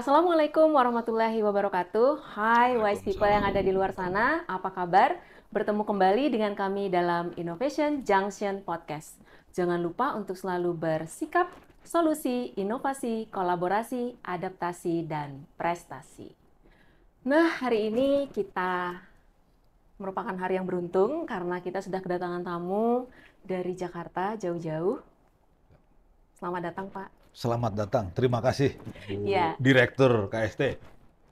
Assalamualaikum warahmatullahi wabarakatuh. Hai wise people yang ada di luar sana, apa kabar? Bertemu kembali dengan kami dalam Innovation Junction Podcast. Jangan lupa untuk selalu bersikap, solusi, inovasi, kolaborasi, adaptasi, dan prestasi. Nah, hari ini kita merupakan hari yang beruntung karena kita sudah kedatangan tamu dari Jakarta jauh-jauh. Selamat datang, Pak. Selamat datang, terima kasih Ya. Direktur KST.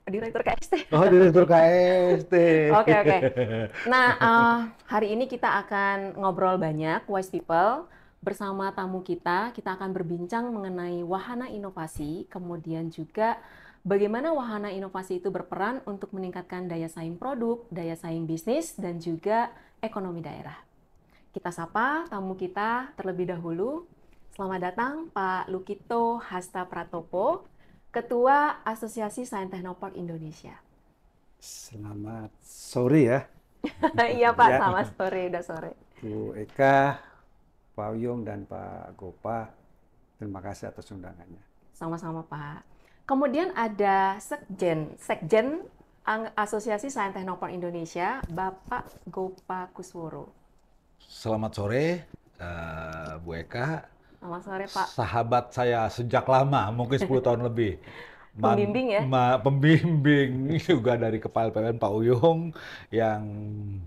Direktur KST. Oh, Direktur KST. Oke. Nah, hari ini kita akan ngobrol banyak, wise people. Bersama tamu kita akan berbincang mengenai wahana inovasi, kemudian juga bagaimana wahana inovasi itu berperan untuk meningkatkan daya saing produk, daya saing bisnis, dan juga ekonomi daerah. Kita sapa tamu kita terlebih dahulu. Selamat datang Pak Lukito Hasta Pratopo, Ketua Asosiasi Sains Teknopark Indonesia. Selamat sore ya. Iya Pak, Ya. selamat sore, udah sore. Bu Eka, Pak Uyung, dan Pak Gopa, terima kasih atas undangannya. Sama-sama Pak. Kemudian ada Sekjen Asosiasi Sains Teknopark Indonesia, Bapak Gopa Kusworo. Selamat sore, Bu Eka. Selamat sore Pak. Sahabat saya sejak lama, mungkin 10 tahun lebih. Pembimbing ya? Pembimbing juga dari Kepala PLN Pak Uyung, yang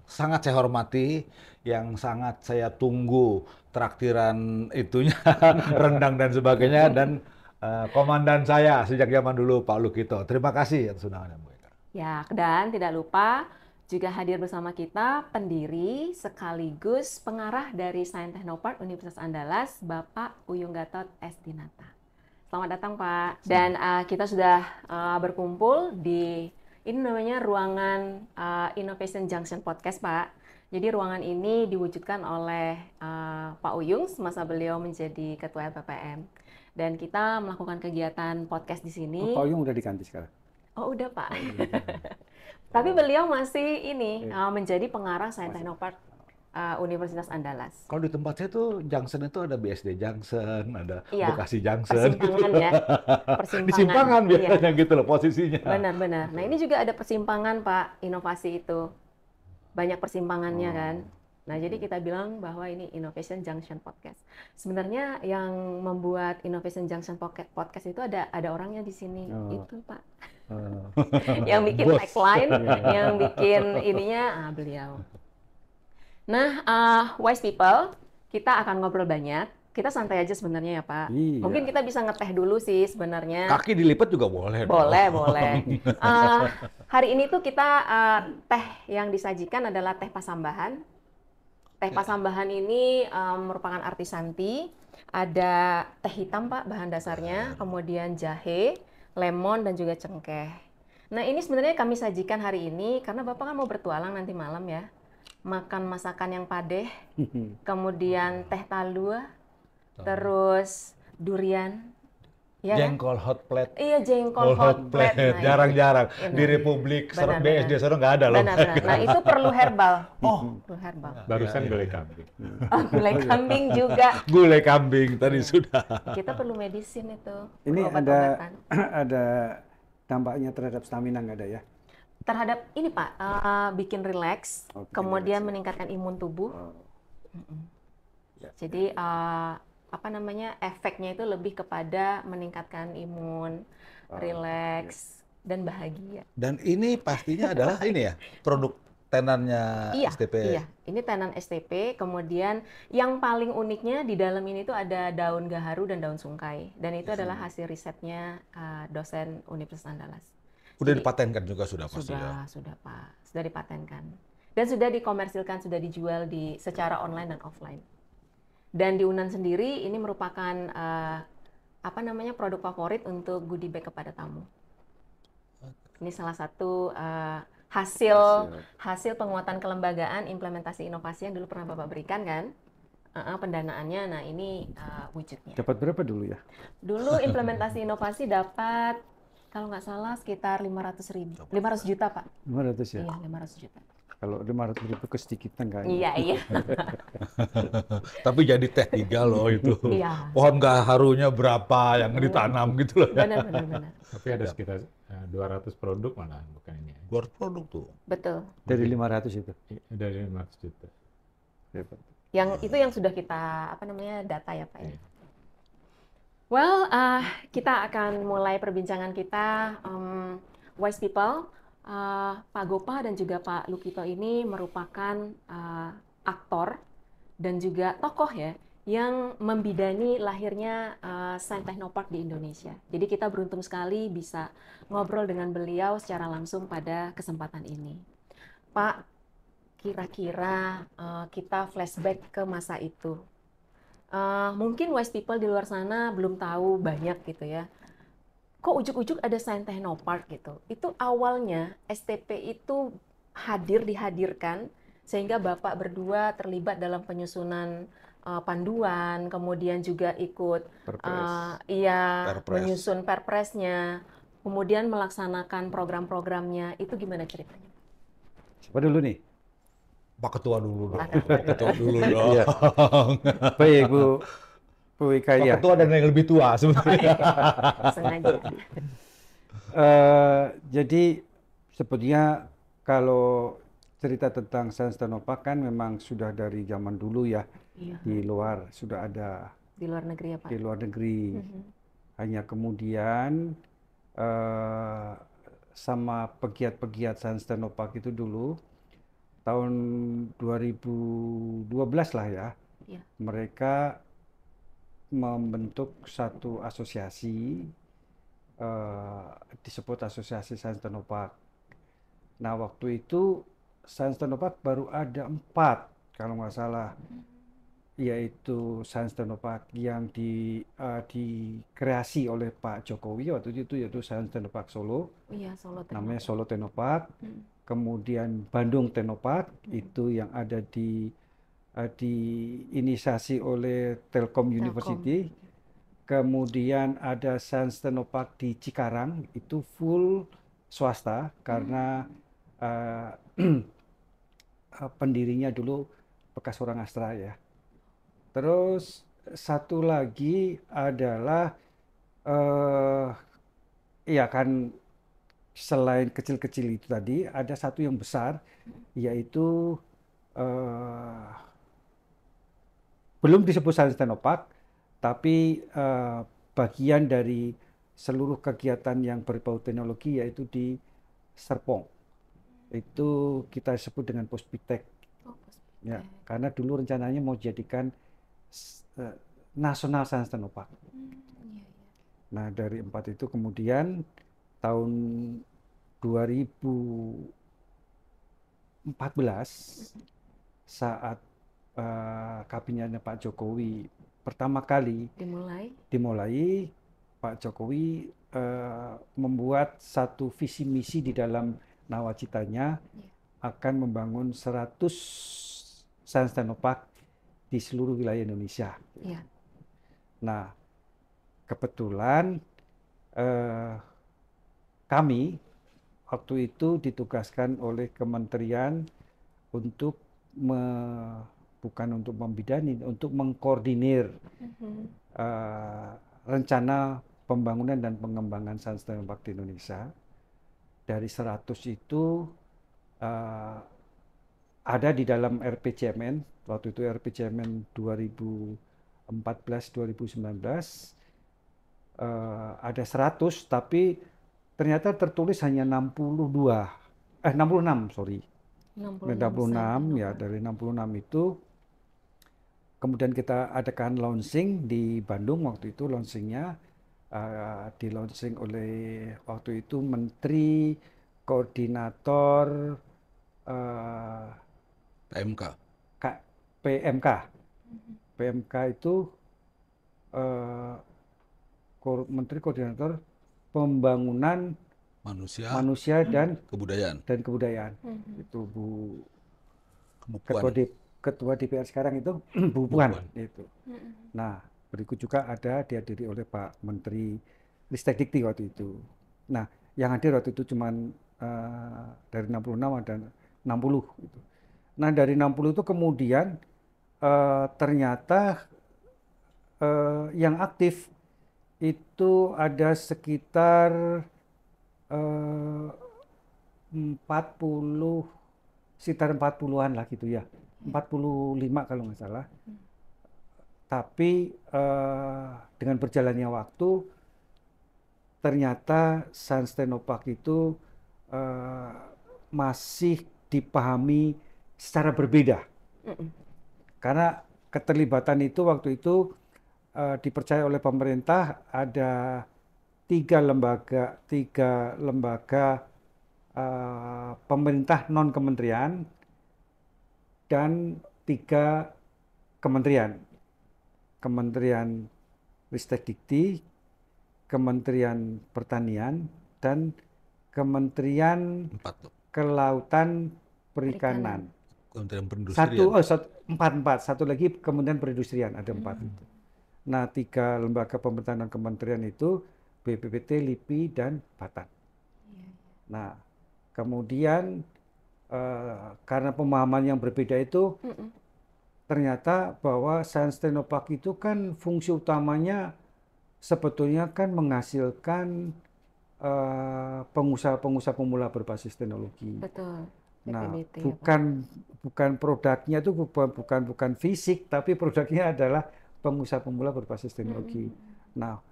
sangat saya hormati, yang sangat saya tunggu traktiran itunya, rendang dan sebagainya, dan komandan saya sejak zaman dulu Pak Lukito. Terima kasih atas undangannya Bu Eka. Ya, dan tidak lupa juga hadir bersama kita pendiri sekaligus pengarah dari Sains Teknopark Universitas Andalas, Bapak Uyung Gatot S. Dinata. Selamat datang Pak. Dan kita sudah berkumpul di ini namanya ruangan Innovation Junction Podcast Pak. Jadi ruangan ini diwujudkan oleh Pak Uyung semasa beliau menjadi Ketua LPPM. Dan kita melakukan kegiatan podcast di sini. Pak Uyung udah diganti sekarang? Oh udah Pak. Tapi beliau masih ini menjadi pengarah Sains Teknopark Universitas Andalas. Kalau di tempat saya tuh Junction itu ada BSD Junction, ada Iya, Bekasi Junction. persimpangan ya. Di simpangan Iya. biasanya gitu loh posisinya. Benar. Nah ini juga ada persimpangan Pak, inovasi itu. Banyak persimpangannya kan. Nah jadi kita bilang bahwa ini Innovation Junction Podcast. Sebenarnya yang membuat Innovation Junction Podcast itu ada orangnya di sini. Itu Pak. Yang bikin Bos. tagline, yang bikin ininya beliau. Nah, wise people, kita akan ngobrol banyak. Kita santai aja sebenarnya ya Pak. Iya. Mungkin kita bisa ngeteh dulu sih sebenarnya. Kaki dilipat juga boleh. Boleh. Hari ini tuh kita teh yang disajikan adalah teh Pasambahan. Teh Pasambahan ini merupakan artisanti. Ada teh hitam Pak bahan dasarnya, kemudian jahe, lemon, dan juga cengkeh. Nah ini sebenarnya kami sajikan hari ini karena Bapak kan mau bertualang nanti malam ya. Makan masakan yang padeh, kemudian teh talua, terus durian. Ya, Jengkol hot plate. Iya, jengkol hot plate. Nah, Jarang-jarang itu. di Republik Benar, BSD Solo nggak ada loh. Benar. Nah itu perlu herbal. Perlu herbal. Barusan Iya. gulai kambing. Gulai kambing juga. Gulai kambing tadi sudah. Kita perlu medisin itu. Ini perlu ada obat-obatan. ada dampaknya terhadap stamina nggak ada ya? Terhadap ini Pak, bikin rileks, Oh, bikin kemudian rileks, ya. meningkatkan imun tubuh. Ya. Jadi efeknya itu lebih kepada meningkatkan imun, rileks, dan bahagia. Dan ini pastinya adalah ini ya, produk tenannya STP. Iya, ini tenan STP. Kemudian yang paling uniknya di dalam ini tuh ada daun gaharu dan daun sungkai. Dan itu adalah hasil risetnya dosen Universitas Andalas. Udah Jadi, dipatenkan juga sudah pasti ya. Sudah Pak, sudah dipatenkan. Dan sudah dikomersilkan, sudah dijual secara online dan offline. Dan di Unan sendiri ini merupakan produk favorit untuk goodie bag kepada tamu. Ini salah satu hasil penguatan kelembagaan implementasi inovasi yang dulu pernah Bapak berikan kan? Pendanaannya, nah ini wujudnya. Dapat berapa dulu ya? Dulu implementasi inovasi dapat kalau nggak salah sekitar 500 juta Pak. 500 ya? Iya, 500 juta. Kalau 500.000 kesedikitan kayaknya. Iya, iya. Tapi jadi teh 3 loh itu. Iya. Pohon gaharunya berapa yang ditanam gitu loh ya. Benar, benar, benar. Tapi ada sekitar 200 produk malah, bukan ini. Buat produk tuh. Betul. Dari 500 itu. Dari 500 juta. Hebat. Yang sudah kita data ya, Pak ya. Iya. Well, kita akan mulai perbincangan kita. Wise People, Pak Gopa dan juga Pak Lukito ini merupakan aktor dan juga tokoh ya yang membidani lahirnya Sains Technopark di Indonesia. Jadi kita beruntung sekali bisa ngobrol dengan beliau secara langsung pada kesempatan ini. Pak, kira-kira kita flashback ke masa itu. Mungkin wise people di luar sana belum tahu banyak gitu ya. Kok ujuk-ujuk ada Sains Technopark gitu. Itu awalnya STP itu dihadirkan sehingga Bapak berdua terlibat dalam penyusunan panduan, kemudian juga ikut Perpres. menyusun perpresnya, kemudian melaksanakan program-programnya. Itu gimana ceritanya? Siapa dulu nih? Pak Ketua dulu dong. Pak Ketua Pak Ketua dulu dong. Iya. Baik, Bu Wika Pak ya. Ketua dan yang lebih tua sebenarnya. Sengaja. Jadi sebetulnya kalau cerita tentang Sains Technopark kan memang sudah dari zaman dulu ya, Iya, di luar sudah ada di luar negeri ya Pak. di luar negeri. Mhm. Hanya kemudian sama pegiat-pegiat Sains Technopark itu dulu tahun 2012 lah ya, Iya. mereka membentuk satu asosiasi disebut Asosiasi Sains Technopark. Nah, waktu itu Sains Technopark baru ada 4 kalau nggak salah, yaitu Sains Technopark yang dikreasi oleh Pak Jokowi waktu itu, yaitu Sains Technopark Solo, Iya, Solo namanya Technopark. Solo Technopark. Hmm. Kemudian Bandung Technopark, itu yang ada diinisiasi oleh Telkom University. Kemudian ada Sains Technopark di Cikarang, itu full swasta karena pendirinya dulu bekas orang Astra ya. Terus satu lagi adalah ya kan, selain kecil-kecil itu tadi ada satu yang besar, yaitu belum disebut Sains Technopark, tapi bagian dari seluruh kegiatan yang berbau teknologi, yaitu di Serpong. Itu kita sebut dengan Puspitek. Oh, Ya, karena dulu rencananya mau jadikan National Sains Technopark. Iya, iya. Nah, dari 4 itu kemudian tahun 2014 saat kabinetnya Pak Jokowi pertama kali dimulai, Pak Jokowi membuat satu visi misi di dalam nawacitanya akan membangun 100 Sains Technopark di seluruh wilayah Indonesia. Iya. Nah, kebetulan kami waktu itu ditugaskan oleh kementerian untuk bukan untuk membidani, untuk mengkoordinir rencana pembangunan dan pengembangan Sains Technopark di Indonesia. Dari 100 itu ada di dalam RPJMN, waktu itu RPJMN 2014-2019, ada 100, tapi ternyata tertulis hanya 66, sorry. 66 ya, dari 66 itu kemudian kita adakan launching di Bandung. Waktu itu launchingnya di launching oleh waktu itu Menteri Koordinator PMK. PMK itu Menteri Koordinator Pembangunan Manusia dan Kebudayaan. Itu Bu Ketua DPR sekarang itu Bu Puan itu. Nah, berikut juga ada dihadiri oleh Pak Menteri Ristek Dikti waktu itu. Nah, yang hadir waktu itu cuman dari 66 ada 60 gitu. Nah, dari 60 itu kemudian ternyata yang aktif itu ada sekitar 40, sekitar 40-an lah gitu ya. 45 kalau nggak salah. Tapi dengan berjalannya waktu ternyata Sunstenopark itu masih dipahami secara berbeda. Karena keterlibatan itu waktu itu dipercaya oleh pemerintah ada tiga lembaga pemerintah non kementerian dan 3 kementerian. Kementerian Ristek-Dikti, Kementerian Pertanian, dan Kementerian Kelautan Perikanan. Kementerian Perindustrian. Satu lagi Kementerian Perindustrian, ada 4 itu. Nah, 3 lembaga pemerintahan dan kementerian itu BPPT, LIPI, dan Batan. Nah, kemudian karena pemahaman yang berbeda itu, ternyata bahwa Sunstenopark itu kan fungsi utamanya sebetulnya kan menghasilkan pengusaha-pengusaha pemula berbasis teknologi. Betul. Nah, BPBT, bukan produknya itu bukan fisik, tapi produknya adalah pengusaha pemula berbasis teknologi. Nah,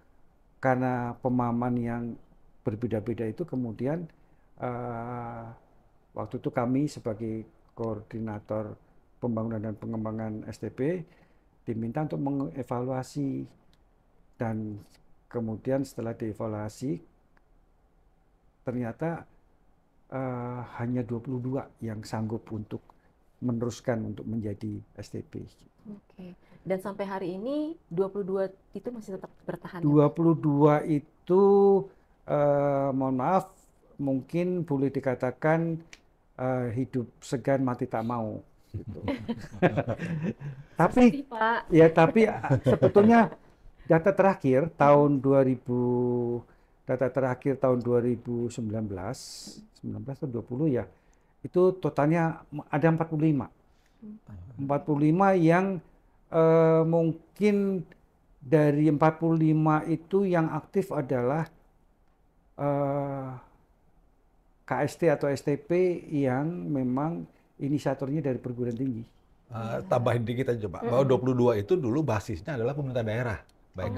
karena pemahaman yang berbeda-beda itu kemudian waktu itu kami sebagai koordinator pembangunan dan pengembangan STP diminta untuk mengevaluasi, dan kemudian setelah dievaluasi ternyata hanya 22 yang sanggup untuk meneruskan untuk menjadi STP. Oke. Dan sampai hari ini 22 itu masih tetap bertahan? 22 itu mohon maaf, mungkin boleh dikatakan hidup segan mati tak mau gitu. Tapi sebetulnya data terakhir tahun 2019 atau 20 ya, itu totalnya ada 45 yang mungkin dari 45 itu yang aktif adalah KST atau STP yang memang inisiatornya dari perguruan tinggi. Tambahin dikit aja Pak, bahwa 22 itu dulu basisnya adalah pemerintah daerah. Baik,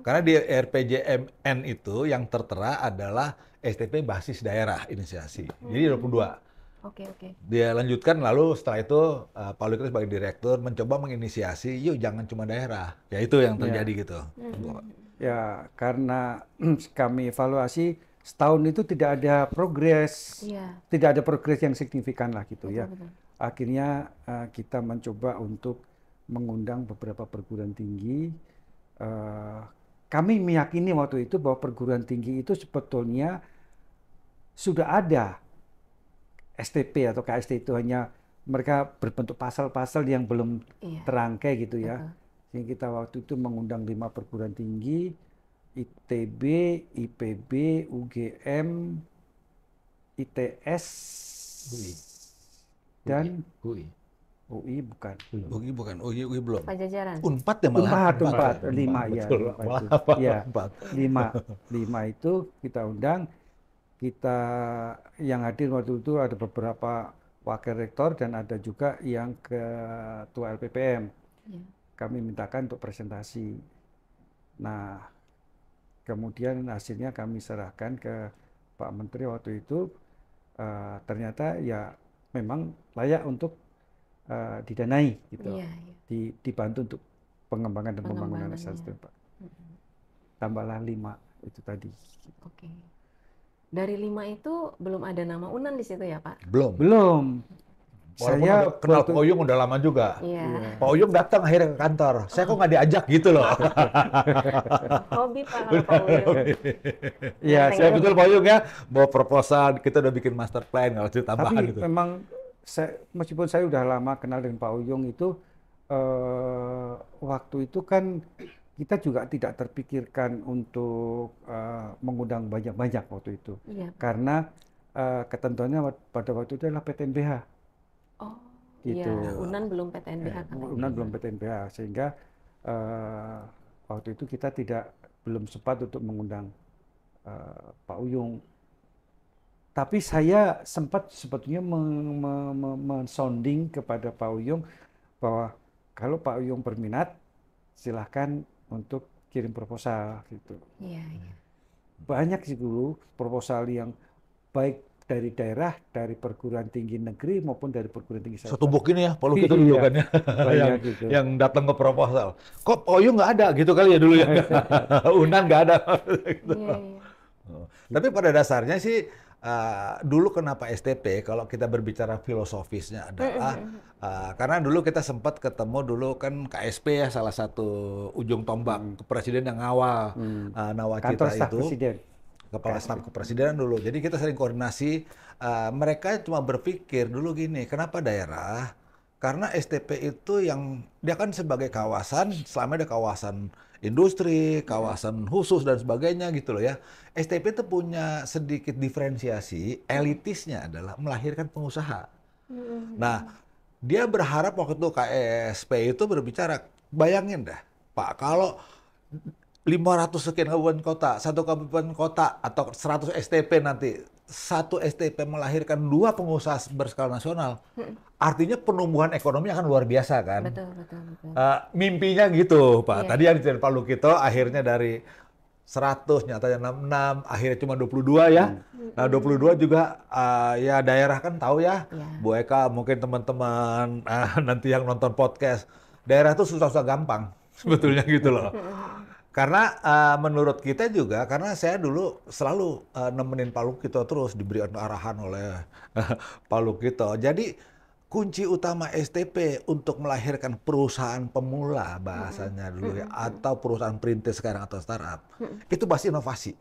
karena di RPJMN itu yang tertera adalah STP basis daerah inisiasi. Jadi 22. Oke. Dia lanjutkan lalu setelah itu Pak Luhut sebagai direktur mencoba menginisiasi, yuk jangan cuma daerah. Ya itu yang terjadi gitu. Ya, karena kami evaluasi setahun itu tidak ada progres. Tidak ada progres yang signifikan lah gitu ya. Akhirnya kita mencoba untuk mengundang beberapa perguruan tinggi. Kami meyakini waktu itu bahwa perguruan tinggi itu sebetulnya sudah ada STP atau KST, itu hanya mereka berbentuk pasal-pasal yang belum terangkai gitu ya. Sehingga kita waktu itu mengundang 5 perguruan tinggi, ITB, IPB, UGM, ITS, dan UI bukan. UI belum. Pajajaran. Unpad ya malah. Unpad, 5 ya. Betul, ya. 5 itu kita undang. Kita yang hadir waktu itu ada beberapa wakil rektor dan ada juga yang ketua LPPM. Kami mintakan untuk presentasi. Nah, kemudian hasilnya kami serahkan ke Pak Menteri waktu itu. Ternyata ya memang layak untuk didanai gitu. Dibantu untuk pengembangan dan pembangunan Sunstenopark. Tambahlah 5 itu tadi. Oke. Dari 5 itu belum ada nama Unan di situ ya Pak? Belum. Saya kenal Pak Uyung udah lama juga. Pak Uyung datang akhirnya ke kantor. Saya kok nggak diajak gitu loh. Hobi Pak kalau Pak Uyung. Ya, saya betul Pak Uyung ya. Bawa proposal, kita udah bikin master plan kalau cerita tambahan tapi gitu. Memang meskipun saya udah lama kenal dengan Pak Uyung itu, waktu itu kan kita juga tidak terpikirkan untuk mengundang banyak-banyak waktu itu. Karena ketentuannya pada waktu itu adalah PTNBH. gitu. Iya, Unan belum PTNBH kan? Unan belum PTNBH, sehingga waktu itu kita belum sempat untuk mengundang Pak Uyung. Tapi saya sempat sebetulnya men-sounding kepada Pak Uyung bahwa kalau Pak Uyung berminat, silahkan untuk kirim proposal gitu. Iya, iya. Banyak sih dulu proposal yang baik dari daerah, dari perguruan tinggi negeri maupun dari perguruan tinggi swasta. Setumbuk ini ya, Palu kita dulu kan ya, Banyak gitu. yang datang ke proposal. Kok Pak Uyung nggak ada gitu kali ya dulu ya? Unan nggak ada. Gitu. Iya, iya. Tapi pada dasarnya sih dulu kenapa STP? Kalau kita berbicara filosofisnya adalah karena dulu kita sempat ketemu dulu kan KSP ya, salah satu ujung tombak presiden yang awal nawacita Kantor staf itu. presiden. Kepala staf kepresidenan dulu. Jadi kita sering koordinasi. Mereka cuma berpikir dulu gini, kenapa daerah? Karena STP itu yang dia kan sebagai kawasan, selama ada kawasan industri, kawasan khusus dan sebagainya gitu loh ya. STP itu punya sedikit diferensiasi, elitisnya adalah melahirkan pengusaha. Nah, dia berharap waktu itu KSP itu berbicara, bayangin dah, Pak, kalau 500 sekian kabupaten kota, satu kabupaten kota atau 100 STP nanti, satu STP melahirkan 2 pengusaha berskala nasional, artinya penumbuhan ekonomi akan luar biasa kan? Betul, betul, betul. Mimpinya gitu, Pak. Iya. Tadi yang dicari Pak Lukito akhirnya dari 100, nyatanya 66, akhirnya cuma 22 ya. Nah 22 juga ya daerah kan tahu ya, Iya. Bu Eka mungkin teman-teman nanti yang nonton podcast, daerah itu susah-susah gampang sebetulnya gitu loh. Karena menurut kita juga, karena saya dulu selalu nemenin Pak Lukito terus, diberikan arahan oleh Pak Lukito. Jadi kunci utama STP untuk melahirkan perusahaan pemula bahasanya dulu ya, atau perusahaan perintis sekarang atau startup, itu pasti inovasi.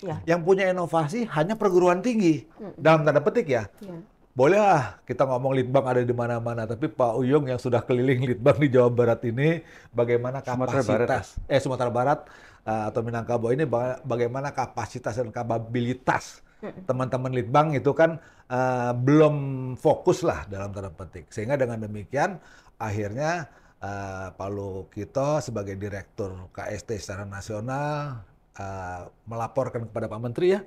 Ya. Yang punya inovasi hanya perguruan tinggi, dalam tanda petik ya. Ya. Bolehlah kita ngomong litbang ada di mana-mana, tapi Pak Uyung yang sudah keliling litbang di Jawa Barat ini, bagaimana kapasitas Sumatera Barat atau Minangkabau ini bagaimana kapasitas dan kapabilitas teman-teman litbang itu kan belum fokus lah dalam tanda petik. Sehingga dengan demikian akhirnya Pak Lukito sebagai direktur KST secara nasional melaporkan kepada Pak Menteri ya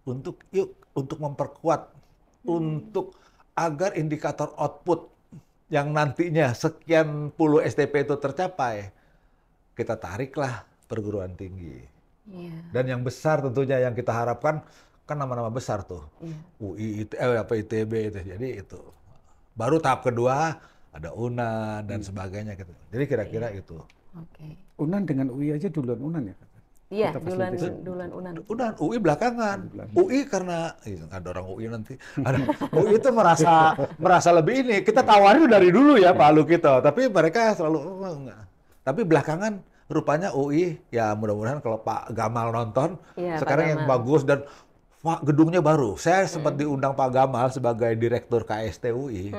untuk memperkuat untuk agar indikator output yang nantinya sekian puluh STP itu tercapai, kita tariklah perguruan tinggi. Iya. Dan yang besar tentunya yang kita harapkan kan nama-nama besar tuh, Iya. UI, ITB itu. Jadi itu. Baru tahap kedua ada UNAN dan sebagainya gitu. Jadi kira-kira itu. Oke. Unan dengan UI aja duluan Unan ya? Iya, Kita duluan fasilitasi. Unan. Udah UI belakangan. UI karena ada orang UI nanti. UI itu merasa lebih ini. Kita tawarin dari dulu ya Pak Lukito, tapi mereka selalu enggak. Tapi belakangan rupanya UI ya mudah-mudahan kalau Pak Gamal nonton Iya, Pak sekarang yang Gamal. bagus dan gedungnya baru. Saya sempat diundang Pak Gamal sebagai direktur KST UI.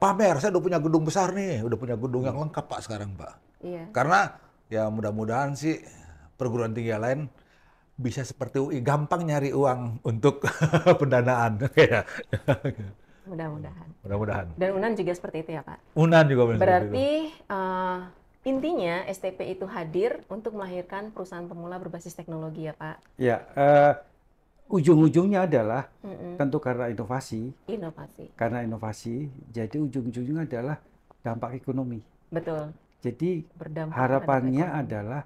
Pamer, saya udah punya gedung besar nih, udah punya gedung yang lengkap Pak sekarang Pak. Iya. Karena ya mudah-mudahan sih perguruan tinggi lain bisa seperti UI, gampang nyari uang untuk pendanaan. Mudah-mudahan. Mudah-mudahan. Dan Unan juga seperti itu ya, Pak. Unan juga benar seperti itu. Berarti intinya STP itu hadir untuk melahirkan perusahaan pemula berbasis teknologi ya, Pak. Ya, ujung-ujungnya adalah tentu karena inovasi. Inovasi. Karena inovasi, jadi ujung-ujungnya adalah dampak ekonomi. Betul. Jadi Berdampak harapannya terhadap ekonomi. adalah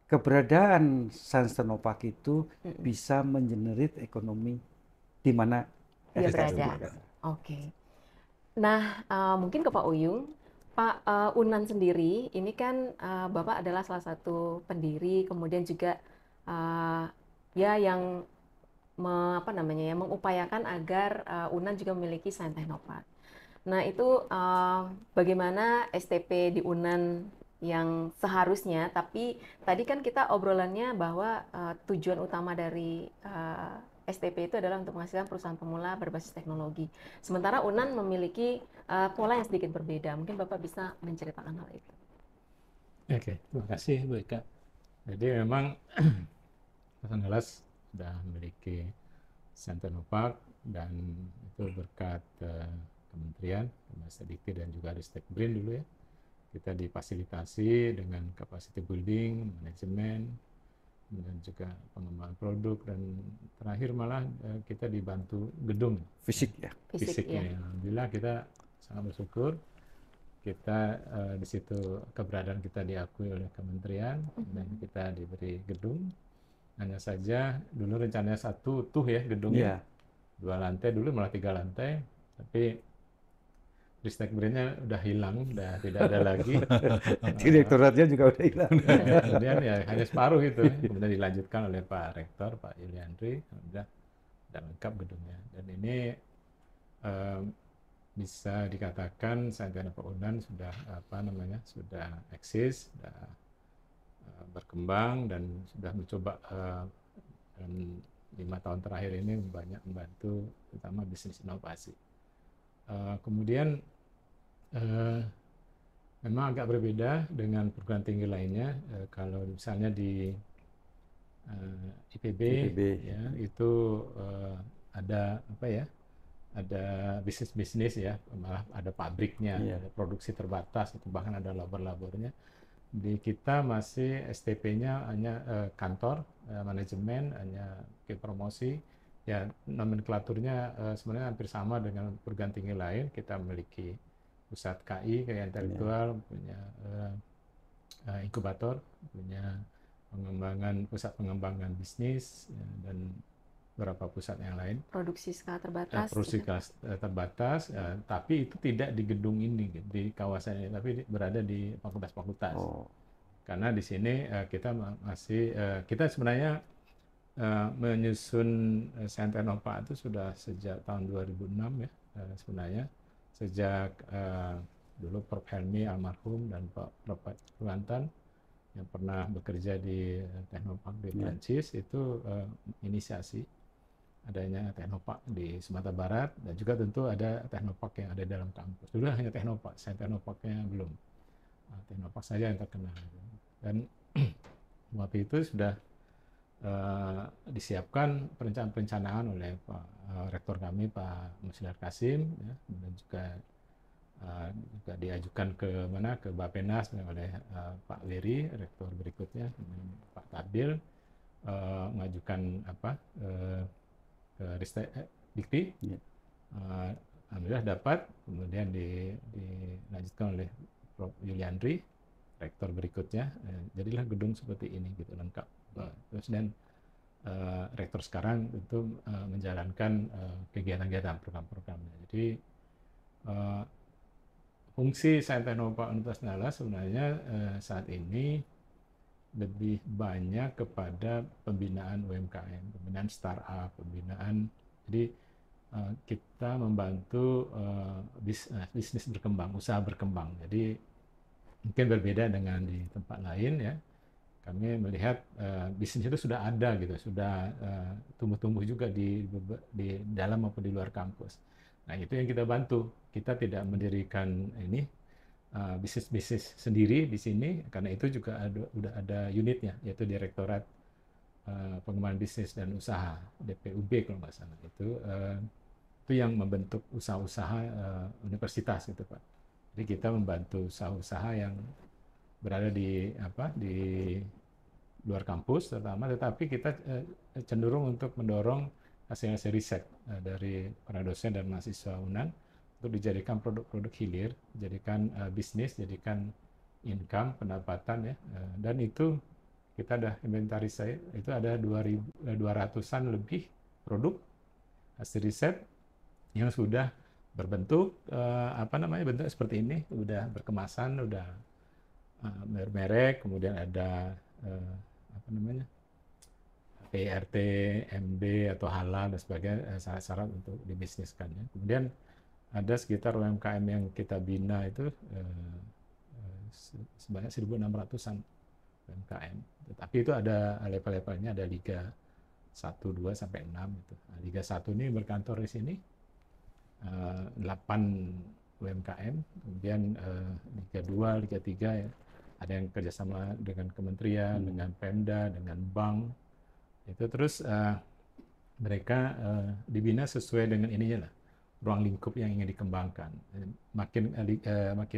keberadaan Sains Technopark itu bisa mengenerate ekonomi di mana Dia STP berada. Oke. Nah, mungkin ke Pak Uyung. Pak Unan sendiri, ini kan Bapak adalah salah satu pendiri, kemudian juga ya yang mengupayakan agar Unan juga memiliki Sains Technopark. Nah, itu bagaimana STP di Unan yang seharusnya, tapi tadi kan kita obrolannya bahwa tujuan utama dari STP itu adalah untuk menghasilkan perusahaan pemula berbasis teknologi. Sementara Unan memiliki pola yang sedikit berbeda. Mungkin Bapak bisa menceritakan hal itu. Oke, terima kasih Bu Eka. Jadi memang Andalas sudah memiliki Sains Technopark dan itu berkat kementerian, Dikti dan juga Ristek BRIN dulu ya. Kita difasilitasi dengan capacity building, manajemen, dan juga pengembangan produk, dan terakhir malah kita dibantu gedung Fisik ya. fisiknya. Alhamdulillah kita sangat bersyukur kita di situ keberadaan kita diakui oleh kementerian dan kita diberi gedung. Hanya saja dulu rencananya satu utuh ya gedungnya, 2 lantai dulu malah 3 lantai, tapi Ristek BRIN-nya udah hilang, udah tidak ada lagi. Direktoratnya juga udah hilang. Kemudian ya hanya separuh itu, kemudian dilanjutkan oleh Pak Rektor, Pak Yuliandri, udah lengkap gedungnya. Dan ini bisa dikatakan Saint Enoch Pak Unan sudah sudah eksis, sudah berkembang dan sudah mencoba dalam 5 tahun terakhir ini banyak membantu terutama bisnis inovasi. Kemudian memang agak berbeda dengan perguruan tinggi lainnya. Kalau misalnya di IPB. Ya, itu ada ada bisnis-bisnis ya, malah ada pabriknya, ada produksi terbatas, itu bahkan ada labor-labornya. Di kita masih STP-nya hanya kantor, manajemen, hanya promosi. Ya, nomenklaturnya sebenarnya hampir sama dengan perguruan tinggi lain. Kita memiliki pusat KI, kayak intelektual, punya inkubator, punya pusat pengembangan bisnis, ya, dan beberapa pusat yang lain. Produksi skala terbatas. Produksi skala terbatas, tapi itu tidak di gedung ini, di kawasan ini, tapi berada di fakultas-fakultas. Karena di sini kita masih, kita sebenarnya menyusun Saint Enoch itu sudah sejak tahun 2006 ya, sebenarnya sejak dulu Prof. Helmi almarhum dan Pak Prof. Ruantan yang pernah bekerja di Teknopark di Prancis itu inisiasi adanya Teknopark di Sumatera Barat, dan juga tentu ada Teknopark yang ada dalam kampus. Dulu hanya Teknopark, Saint Enoch-nya belum. Teknopark saja yang terkenal. Dan waktu itu sudah disiapkan perencanaan oleh Pak Rektor kami, Pak Musliar Kasim, ya, dan juga diajukan ke Bappenas oleh Pak Wery, Rektor berikutnya, Pak Tabil, mengajukan ke Ristek Dikti. Alhamdulillah dapat, kemudian dilanjutkan oleh Prof. Yuliandri, Rektor berikutnya. Jadilah gedung seperti ini gitu, lengkap. Terus dan Rektor sekarang itu menjalankan kegiatan-kegiatan program-programnya. Jadi fungsi Saint Enoch Universitas Andalas sebenarnya saat ini lebih banyak kepada pembinaan UMKM, pembinaan startup, jadi kita membantu bisnis berkembang, usaha berkembang. Jadi mungkin berbeda dengan di tempat lain ya. Kami melihat bisnis itu sudah ada gitu, sudah tumbuh-tumbuh juga di dalam maupun di luar kampus. Nah, itu yang kita bantu. Kita tidak mendirikan bisnis-bisnis sendiri di sini, karena itu juga udah ada unitnya, yaitu Direktorat Pengembangan Bisnis dan Usaha, DPUB kalau nggak salah. Itu yang membentuk usaha-usaha universitas gitu Pak. Jadi kita membantu usaha-usaha yang berada di luar kampus terutama, tetapi kita cenderung untuk mendorong hasil-hasil riset dari para dosen dan mahasiswa UNAN untuk dijadikan produk-produk hilir, jadikan bisnis, jadikan income, pendapatan ya. Dan itu kita ada inventarisasi, itu ada 200-an lebih produk hasil riset yang sudah berbentuk bentuk seperti ini, udah berkemasan, udah bermerek, kemudian ada PRT, MD atau halal dan sebagainya, syarat-syarat untuk dibisniskan. Ya. Kemudian ada sekitar UMKM yang kita bina itu sebanyak 1.600-an UMKM. Tetapi itu ada level-levelnya, ada Liga 1, 2 sampai 6 itu. Nah, Liga 1 ini berkantor di sini 8 UMKM, kemudian Liga 2, Liga 3 ya. Ada yang kerjasama dengan kementerian, dengan Pemda, dengan bank. Itu terus mereka dibina sesuai dengan ininya lah, ruang lingkup yang ingin dikembangkan. Makin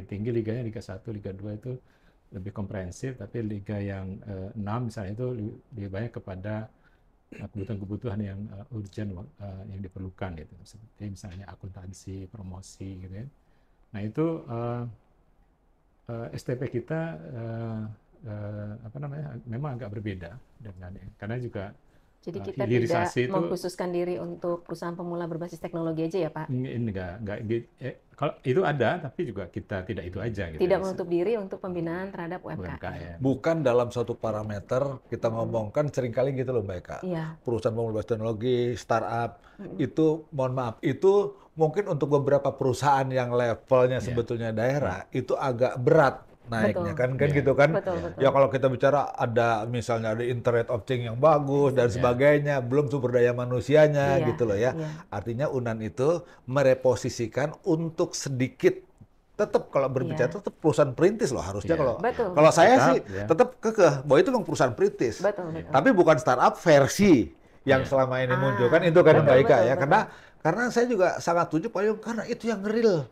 tinggi liganya, Liga 1, Liga 2 itu lebih komprehensif, tapi liga yang 6 misalnya itu lebih banyak kepada kebutuhan-kebutuhan yang urgent yang diperlukan gitu, seperti misalnya akuntansi, promosi gitu ya. Nah itu STP kita memang agak berbeda dengan karena juga Jadi kita tidak hilirisasi itu mengkhususkan diri untuk perusahaan pemula berbasis teknologi aja ya Pak? ini enggak kalau itu ada, tapi juga kita tidak itu aja gitu. Tidak menutup diri untuk pembinaan terhadap UMKM. UMKM. Bukan dalam suatu parameter kita ngomongkan seringkali gitu loh Mbak Eka. Iya. Perusahaan pemula berbasis teknologi, startup, itu mohon maaf, itu mungkin untuk beberapa perusahaan yang levelnya sebetulnya daerah, itu agak berat naiknya, kan gitu kan. Betul. Ya kalau kita bicara ada misalnya ada Internet of Things yang bagus dan sebagainya, belum sumber daya manusianya gitu loh ya. Artinya UNAN itu mereposisikan untuk sedikit tetap kalau berbicara tetap perusahaan perintis loh harusnya. Kalau saya sih tetap kekeh bahwa itu memang perusahaan perintis. Tapi bukan startup versi yang selama ini muncul kan, itu kan Mbak Ika ya. Karena saya juga sangat setuju Pak Yung, karena itu yang real.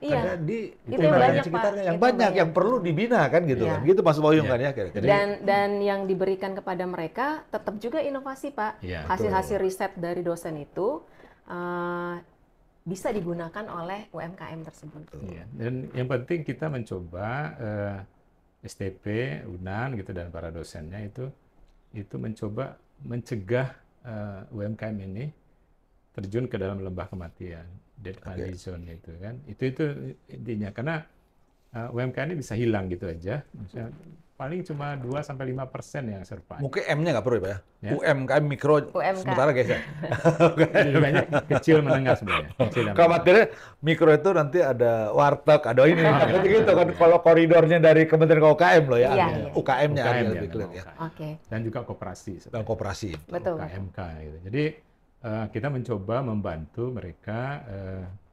Karena di sekitarnya yang banyak yang perlu dibina kan gitu kan. Gitu Mas Pak Yung kan ya kira-kira. Dan yang diberikan kepada mereka tetap juga inovasi Pak. Hasil-hasil riset dari dosen itu bisa digunakan oleh UMKM tersebut. Dan yang penting kita mencoba STP, UNAN gitu dan para dosennya itu mencoba mencegah UMKM ini terjun ke dalam lembah kematian, dead money zone itu kan. Itu intinya, karena UMKM ini bisa hilang gitu aja. Misalnya, paling cuma 2-5% yang survive. Mungkin M-nya nggak perlu ya Pak ya? UMKM mikro sementara guys ya. Banyak kecil menengah sebenarnya. Khawatirnya mikro itu nanti ada warteg, ada ini gitu kan. Kalau koridornya dari Kementerian UKM loh ya. UKM-nya ada lebih clear ya. Dan juga koperasi. Dan koperasi. Betul. UKMK gitu. Jadi kita mencoba membantu mereka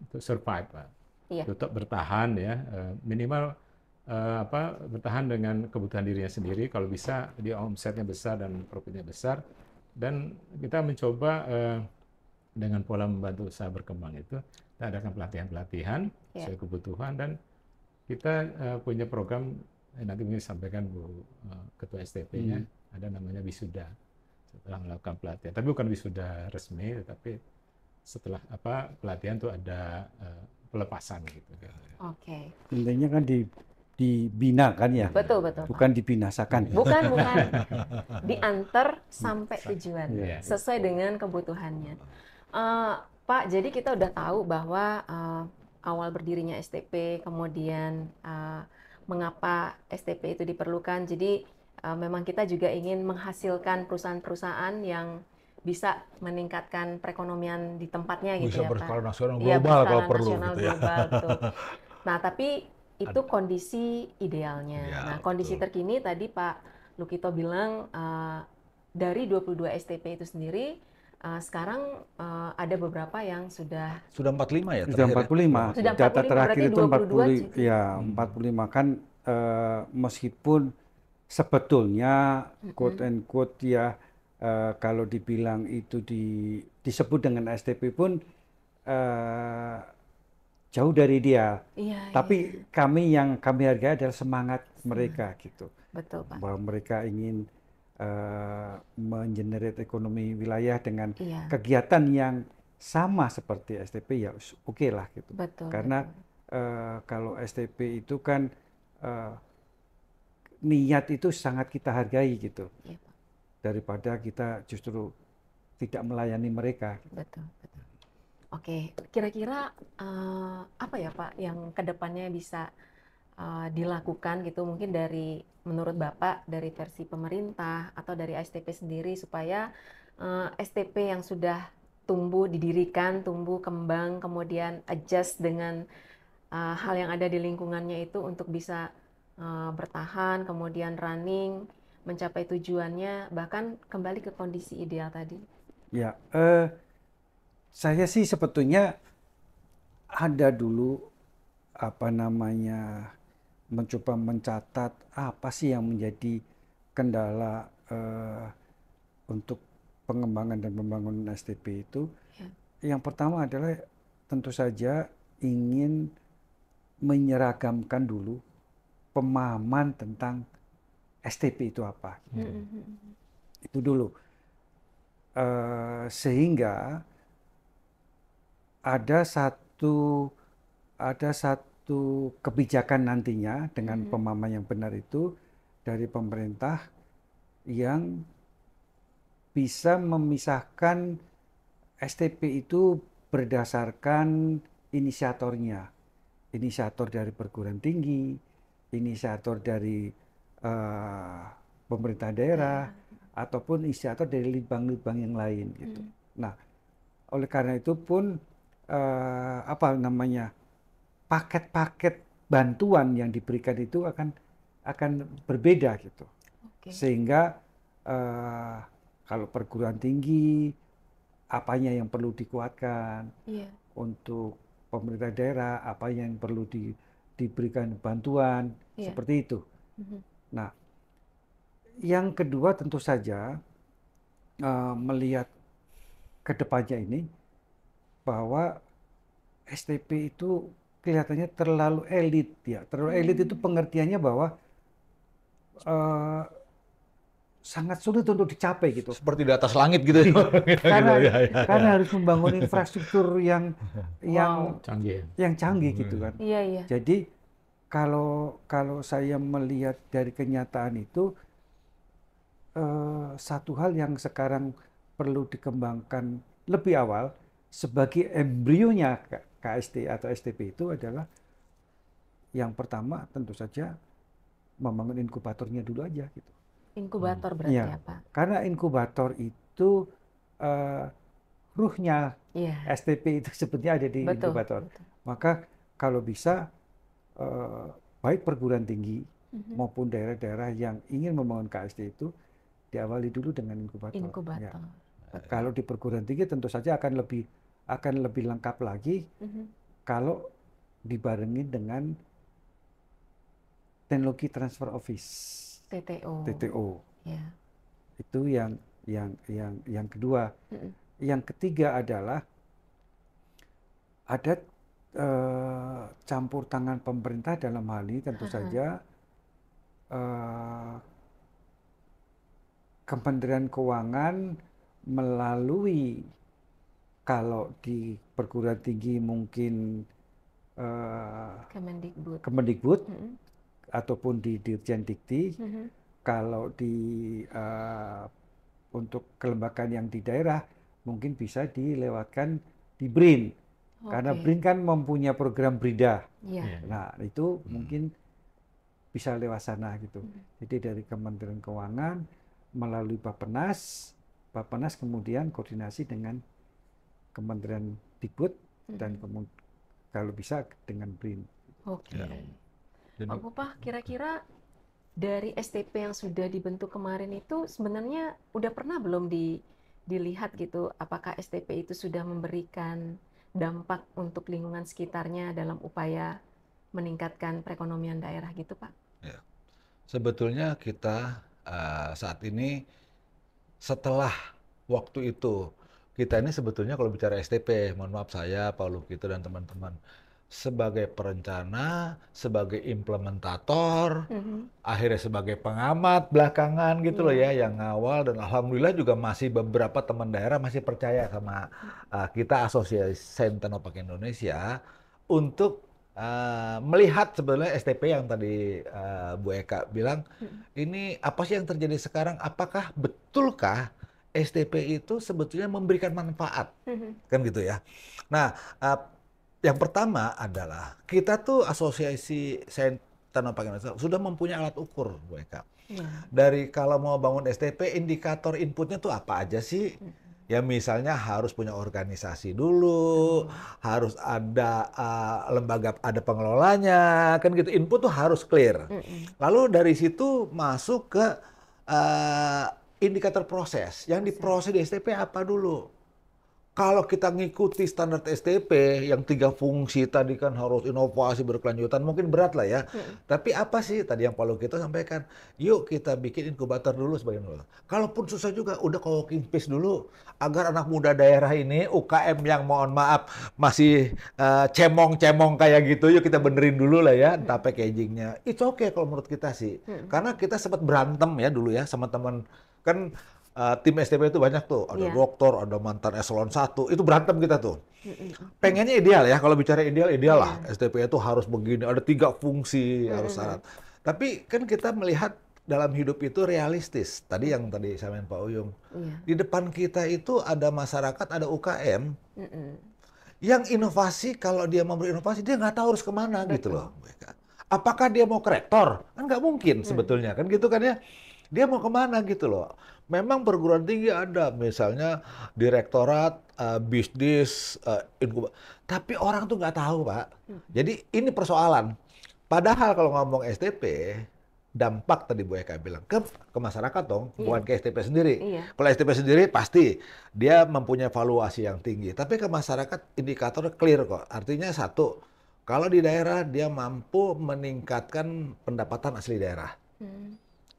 untuk survive, Pak. Tetap bertahan ya, minimal bertahan dengan kebutuhan dirinya sendiri. Kalau bisa dia omsetnya besar dan profitnya besar, dan kita mencoba dengan pola membantu usaha berkembang itu, kita adakan pelatihan-pelatihan sesuai kebutuhan, dan kita punya program nanti mungkin sampaikan Bu Ketua STP-nya, ada namanya wisuda setelah melakukan pelatihan. Tapi bukan wisuda resmi, tetapi setelah pelatihan itu ada pelepasan gitu. Intinya kan dibinakan ya. Betul. Bukan dibinasakan. Bukan. Diantar sampai tujuan sesuai dengan kebutuhannya. Pak, jadi kita udah tahu bahwa awal berdirinya STP, kemudian mengapa STP itu diperlukan. Jadi memang kita juga ingin menghasilkan perusahaan-perusahaan yang bisa meningkatkan perekonomian di tempatnya gitu ya Pak. Bisa berskala nasional global kalau perlu gitu ya. Betul. Nah, tapi itu kondisi idealnya. Nah, kondisi terkini tadi Pak Lukito bilang dari 22 STP itu sendiri sekarang ada beberapa yang sudah 45 ya sudah 45. Sudah 45, data terakhir itu 42 45 kan meskipun sebetulnya quote and quote ya kalau dibilang itu disebut dengan STP pun jauh dari dia. Tapi kami hargai adalah semangat mereka gitu. Betul, Pak. Bahwa mereka ingin mengenerate ekonomi wilayah dengan kegiatan yang sama seperti STP, ya oke lah gitu. Karena kalau STP itu kan niat itu sangat kita hargai gitu. Daripada kita justru tidak melayani mereka. Betul. Oke, kira-kira apa ya Pak yang kedepannya bisa dilakukan gitu, mungkin menurut Bapak dari versi pemerintah atau dari STP sendiri, supaya STP yang sudah didirikan, tumbuh, kembang, kemudian adjust dengan hal yang ada di lingkungannya itu untuk bisa bertahan, kemudian running, mencapai tujuannya, bahkan kembali ke kondisi ideal tadi? Ya, saya sih sebetulnya ada dulu mencoba mencatat apa sih yang menjadi kendala untuk pengembangan dan pembangunan STP itu. Yang pertama adalah tentu saja ingin menyeragamkan dulu pemahaman tentang STP itu apa. Itu dulu. Sehingga ada satu kebijakan nantinya dengan pemahaman yang benar itu dari pemerintah yang bisa memisahkan STP itu berdasarkan inisiatornya. Inisiator dari perguruan tinggi, inisiator dari pemerintah daerah, ataupun inisiator dari libang-libang yang lain gitu. Nah, oleh karena itu pun paket-paket bantuan yang diberikan itu akan berbeda gitu. Sehingga kalau perguruan tinggi apanya yang perlu dikuatkan, untuk pemerintah daerah apa yang perlu diberikan bantuan, seperti itu. Nah, yang kedua tentu saja melihat ke depannya ini bahwa STP itu kelihatannya terlalu elit ya. Terlalu elit itu pengertiannya bahwa sangat sulit untuk dicapai gitu. Seperti di atas langit gitu. Karena harus membangun infrastruktur yang canggih gitu kan. Jadi kalau saya melihat dari kenyataan itu satu hal yang sekarang perlu dikembangkan lebih awal sebagai embrionya KST atau STP itu adalah yang pertama tentu saja membangun inkubatornya dulu aja gitu. Inkubator berarti apa? Karena inkubator itu ruhnya STP itu sebetulnya ada di inkubator. Maka kalau bisa baik perguruan tinggi maupun daerah-daerah yang ingin membangun KST itu diawali dulu dengan inkubator. Ya. Kalau di perguruan tinggi tentu saja akan lebih lengkap lagi kalau dibarengi dengan teknologi transfer office. TTO. Itu yang kedua. Yang ketiga adalah ada campur tangan pemerintah dalam hal ini tentu saja Kementerian Keuangan melalui kalau di perguruan tinggi mungkin Kemendikbud ataupun di Dirjen Dikti, kalau di untuk kelembagaan yang di daerah mungkin bisa dilewatkan di BRIN, karena BRIN kan mempunyai program BRIDA. Nah itu mungkin bisa lewat sana gitu. Jadi dari Kementerian Keuangan melalui Bappenas kemudian koordinasi dengan Kementerian Dikbud dan kalau bisa dengan BRIN. Pak Gupah, kira-kira dari STP yang sudah dibentuk kemarin itu sebenarnya udah pernah belum dilihat gitu, apakah STP itu sudah memberikan dampak untuk lingkungan sekitarnya dalam upaya meningkatkan perekonomian daerah gitu, Pak? Ya. Sebetulnya kita saat ini setelah waktu itu, kita ini sebetulnya kalau bicara STP, mohon maaf saya, Pak Lukito dan teman-teman, sebagai perencana, sebagai implementator, akhirnya sebagai pengamat belakangan gitu loh ya, yang ngawal, dan alhamdulillah juga masih beberapa teman daerah masih percaya sama kita Asosiasi Sentenopak Indonesia untuk melihat sebenarnya STP yang tadi Bu Eka bilang, ini apa sih yang terjadi sekarang, apakah betulkah STP itu sebetulnya memberikan manfaat, kan gitu ya. Nah, yang pertama adalah kita tuh Asosiasi Sentenopak Indonesia sudah mempunyai alat ukur, Bu Eka. Dari kalau mau bangun STP, indikator inputnya tuh apa aja sih? Ya misalnya harus punya organisasi dulu, harus ada lembaga, ada pengelolanya, kan gitu. Input tuh harus clear. Lalu dari situ masuk ke indikator proses. Yang diproses di STP apa dulu? Kalau kita ngikuti standar STP yang 3 fungsi tadi kan harus inovasi berkelanjutan, mungkin berat lah ya. Tapi apa sih tadi yang Pak Lukito sampaikan? Yuk kita bikin inkubator dulu sebagai nol. Kalaupun susah juga, udah co-working space dulu agar anak muda daerah ini UKM yang mohon maaf masih cemong-cemong kayak gitu, yuk kita benerin dulu lah ya, entah packagingnya. It's okay kalau menurut kita sih, karena kita sempat berantem ya dulu ya sama teman kan. Tim STP itu banyak tuh, ada dokter, ada mantan eselon 1, itu berantem kita tuh. Pengennya ideal ya, kalau bicara ideal lah. STP itu harus begini, ada 3 fungsi, harus syarat. Tapi kan kita melihat dalam hidup itu realistis. Tadi yang tadi saya Pak Uyung, di depan kita itu ada masyarakat, ada UKM, yang inovasi, kalau dia mau berinovasi, dia nggak tahu harus kemana gitu loh. Apakah dia mau ke rektor? Kan nggak mungkin sebetulnya, kan gitu kan ya. Dia mau kemana gitu loh. Memang perguruan tinggi ada, misalnya direktorat, bisnis, tapi orang tuh nggak tahu, Pak. Jadi ini persoalan. Padahal kalau ngomong STP, dampak tadi Bu Eka bilang ke masyarakat dong, bukan ke STP sendiri. Kalau STP sendiri pasti dia mempunyai valuasi yang tinggi. Tapi ke masyarakat indikator clear kok. Artinya satu, kalau di daerah dia mampu meningkatkan pendapatan asli daerah.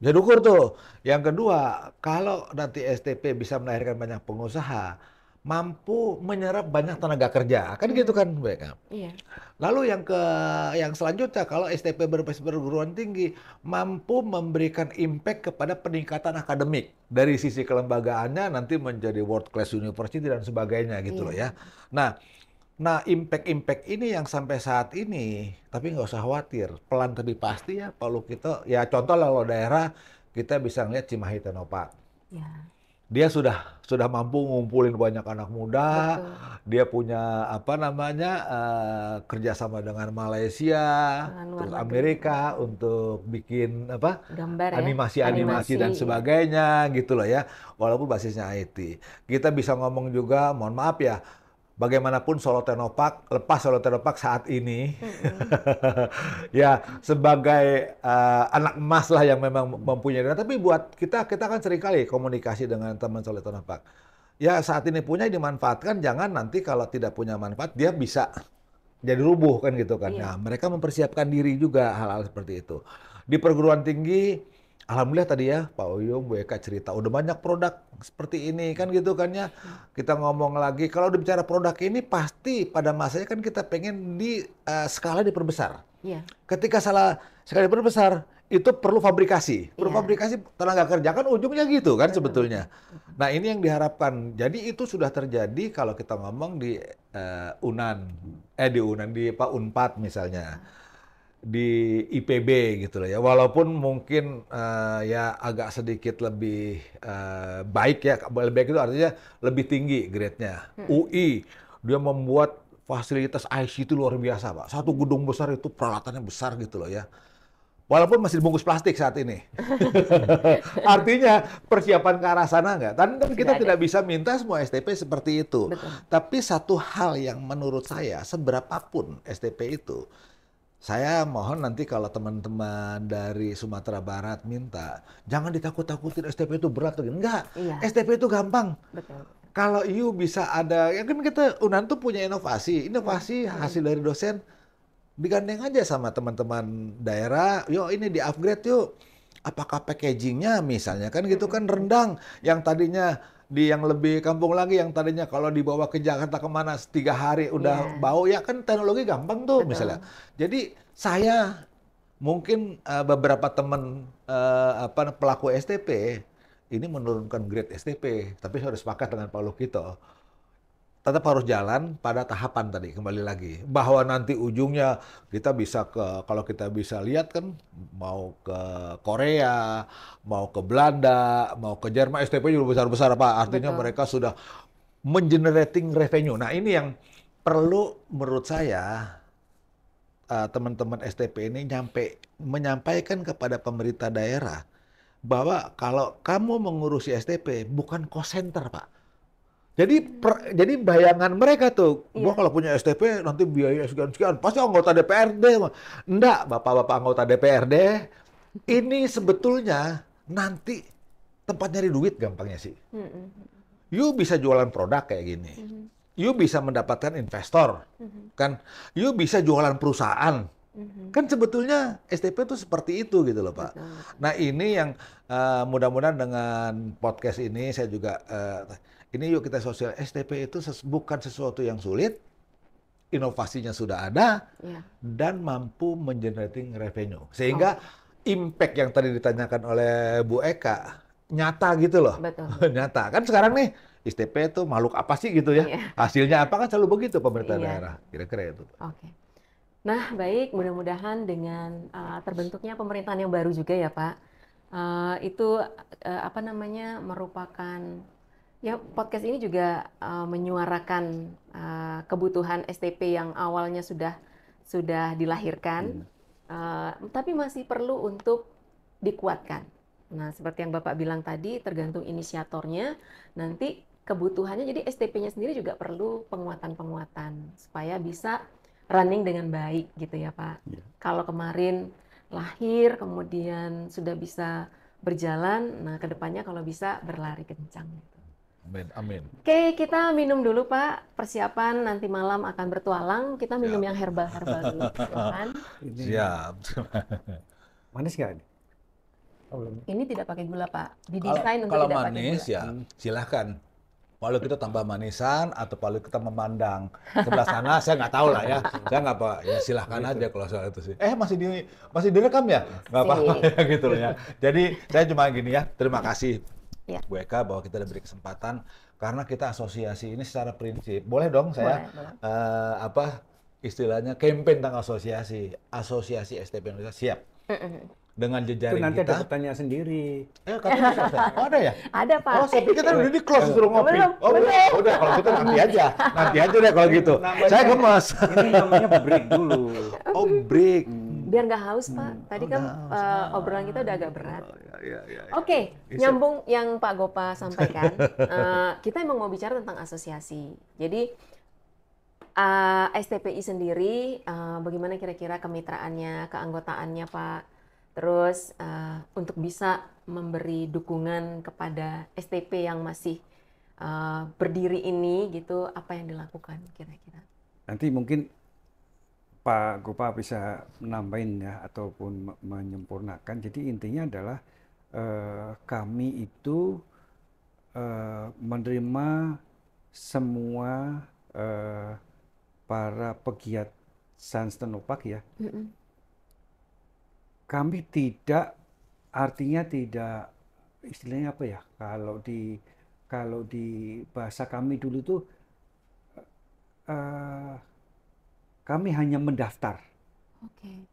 Jadi ukur tuh. Yang kedua, kalau nanti STP bisa melahirkan banyak pengusaha, mampu menyerap banyak tenaga kerja, kan gitu kan, mereka. Lalu yang selanjutnya, kalau STP berbasis perguruan tinggi, mampu memberikan impact kepada peningkatan akademik dari sisi kelembagaannya nanti menjadi world class university dan sebagainya gitu loh ya. Nah, impact ini yang sampai saat ini, tapi nggak usah khawatir, pelan tapi pasti ya, Pak Lukito. Ya contoh lah kalau daerah, kita bisa ngeliat Cimahi Tenopak. Dia sudah mampu ngumpulin banyak anak muda, dia punya apa namanya kerjasama dengan Malaysia, terus Amerika untuk bikin apa gambar animasi dan sebagainya gitu loh ya, walaupun basisnya IT. Kita bisa ngomong juga, mohon maaf ya, bagaimanapun Solo Tenopak, lepas Solo Tenopak saat ini, ya sebagai anak emas lah yang memang mempunyai dana. Tapi buat kita kan seringkali komunikasi dengan teman Solo Tenopak. Ya saat ini punya dimanfaatkan, jangan nanti kalau tidak punya manfaat dia bisa jadi rubuh kan gitu kan. Nah mereka mempersiapkan diri juga hal-hal seperti itu. Di perguruan tinggi, alhamdulillah tadi ya Pak Uyung, Bu Eka cerita udah banyak produk seperti ini kan gitu kan ya. Kita ngomong lagi kalau udah bicara produk ini pasti pada masanya kan kita pengen di skala diperbesar. Ketika skala diperbesar itu perlu fabrikasi. Perlu fabrikasi tenaga kerja kan ujungnya gitu kan sebetulnya. Nah, ini yang diharapkan. Jadi itu sudah terjadi kalau kita ngomong di di Pak Unpad misalnya. Di IPB gitu loh ya, walaupun mungkin ya agak sedikit lebih baik ya, lebih baik itu artinya lebih tinggi grade-nya. UI dia membuat fasilitas IC itu luar biasa Pak, satu gedung besar itu peralatannya besar gitu loh ya, walaupun masih dibungkus plastik saat ini. Artinya persiapan ke arah sana nggak? Dan kita tidak bisa minta semua STP seperti itu. Tapi satu hal yang menurut saya seberapapun STP itu, saya mohon nanti kalau teman-teman dari Sumatera Barat minta, jangan ditakut-takutin STP itu berat. Enggak, STP itu gampang. Kalau you bisa ada, ya kan kita UNAN tuh punya inovasi hasil dari dosen, digandeng aja sama teman-teman daerah, yuk ini di-upgrade yuk. Apakah packagingnya misalnya, kan gitu kan rendang, yang tadinya yang lebih kampung lagi, yang tadinya kalau dibawa ke Jakarta kemana 3 hari udah bau, ya kan teknologi gampang tuh misalnya. Jadi saya mungkin beberapa teman pelaku STP ini menurunkan grade STP, tapi saya harus sepakat dengan Pak Lukito. Tetap harus jalan pada tahapan tadi, kembali lagi. Bahwa nanti ujungnya kita bisa kalau kita bisa lihat kan, mau ke Korea, mau ke Belanda, mau ke Jerman, STP juga besar-besar Pak. Artinya mereka sudah mengenerating revenue. Nah ini yang perlu menurut saya, teman-teman STP ini menyampaikan kepada pemerintah daerah, bahwa kalau kamu mengurusi STP bukan cost center Pak. Jadi bayangan mereka tuh, gua kalau punya STP nanti biaya sekian-sekian, pasti anggota DPRD. Enggak, bapak-bapak anggota DPRD, ini sebetulnya nanti tempat nyari duit gampangnya sih. you bisa jualan produk kayak gini, you bisa mendapatkan investor, kan, you bisa jualan perusahaan. Kan sebetulnya STP itu seperti itu gitu loh Pak. Betul. Nah ini yang mudah-mudahan dengan podcast ini saya juga ini yuk kita sosial STP itu bukan sesuatu yang sulit, inovasinya sudah ada Iya. dan mampu mengenerating revenue. Sehingga impact yang tadi ditanyakan oleh Bu Eka nyata gitu loh. Betul. Nyata. Kan sekarang nih STP itu makhluk apa sih gitu ya? Iya. Hasilnya apa kan selalu begitu pemerintah Iya. daerah. Kira-kira itu. Oke. Nah, baik, mudah-mudahan dengan terbentuknya pemerintahan yang baru juga ya Pak, itu apa namanya merupakan ya podcast ini juga menyuarakan kebutuhan STP yang awalnya sudah dilahirkan, tapi masih perlu untuk dikuatkan. Nah, seperti yang Bapak bilang tadi, tergantung inisiatornya, nanti kebutuhannya, jadi STP-nya sendiri juga perlu penguatan-penguatan supaya bisa running dengan baik gitu ya Pak. Iya. Kalau kemarin lahir, kemudian sudah bisa berjalan, nah kedepannya kalau bisa berlari kencang. Gitu. Amin, amin. Oke, kita minum dulu Pak. Persiapan nanti malam akan bertualang. Kita minum yang herbal-herbal dulu, ya kan? Ini Siap. manis nggak ini? Oh, belum. Ini tidak pakai gula Pak. Didesain untuk Kalau tidak pakai manis gula. ya silahkan. Kalau kita tambah manisan atau kalau kita memandang sebelah sana, saya nggak tahu lah ya. Saya nggak apa, ya silahkan aja kalau soal itu sih. Masih direkam ya? Nggak apa-apa ya gitu loh ya. Jadi saya cuma gini ya, terima kasih Ya. Bu Eka bahwa kita diberi kesempatan karena kita asosiasi ini secara prinsip. Boleh dong saya Boleh. istilahnya campaign tentang asosiasi STP Indonesia siap. Dengan Itu jejaring nanti kita. ada pertanyaan sendiri. Katanya selesai. Oh, ada ya? Ada Pak. Oh, saya pikir udah di close suruh ngopi. Belum, Oh, udah kalau gitu nanti aja. Nanti aja deh kalau gitu. Saya gemes. Ini namanya break dulu. Oh, break. Biar nggak haus Pak. Tadi kan obrolan kita udah agak berat. Ya. Oke, nyambung yang Pak Gopa sampaikan. Kita emang mau bicara tentang asosiasi. Jadi STPI sendiri, bagaimana kira-kira kemitraannya, keanggotaannya Pak? Terus untuk bisa memberi dukungan kepada STP yang masih berdiri ini, gitu, apa yang dilakukan kira-kira? Nanti mungkin Pak Gopa bisa nambahin ya ataupun menyempurnakan. Jadi intinya adalah kami itu menerima semua para pegiat sains tenopak ya. Kami tidak, artinya tidak, istilahnya apa ya? Kalau di bahasa kami dulu tuh kami hanya mendaftar. Oke.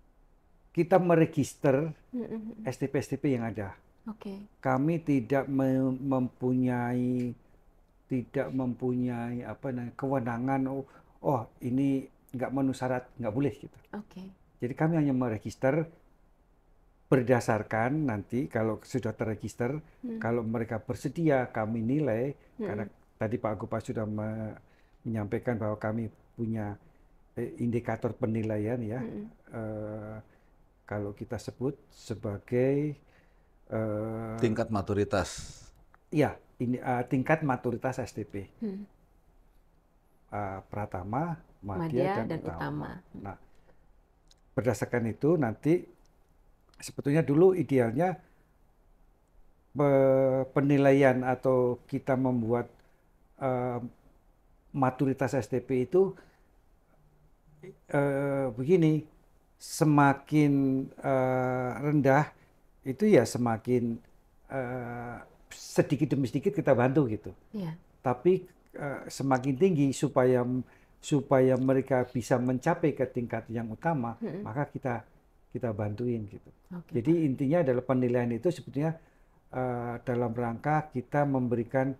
Kita meregister STP-STP yang ada. Oke. Kami tidak mempunyai apa namanya kewenangan. Oh ini nggak memenuhi syarat, nggak boleh gitu. Oke. Jadi kami hanya meregister berdasarkan nanti kalau sudah terregister, kalau mereka bersedia kami nilai. Karena tadi Pak Gopa sudah menyampaikan bahwa kami punya indikator penilaian ya. Kalau kita sebut sebagai Tingkat maturitas. ya ini tingkat maturitas STP. Pratama, Madya, dan Utama. Nah, berdasarkan itu nanti sebetulnya dulu idealnya penilaian atau kita membuat maturitas STP itu begini, semakin rendah itu ya semakin sedikit demi sedikit kita bantu gitu. Iya. Tapi semakin tinggi supaya mereka bisa mencapai ke tingkat yang utama, maka kita bantuin gitu. Oke, Jadi intinya adalah penilaian itu sebetulnya dalam rangka kita memberikan,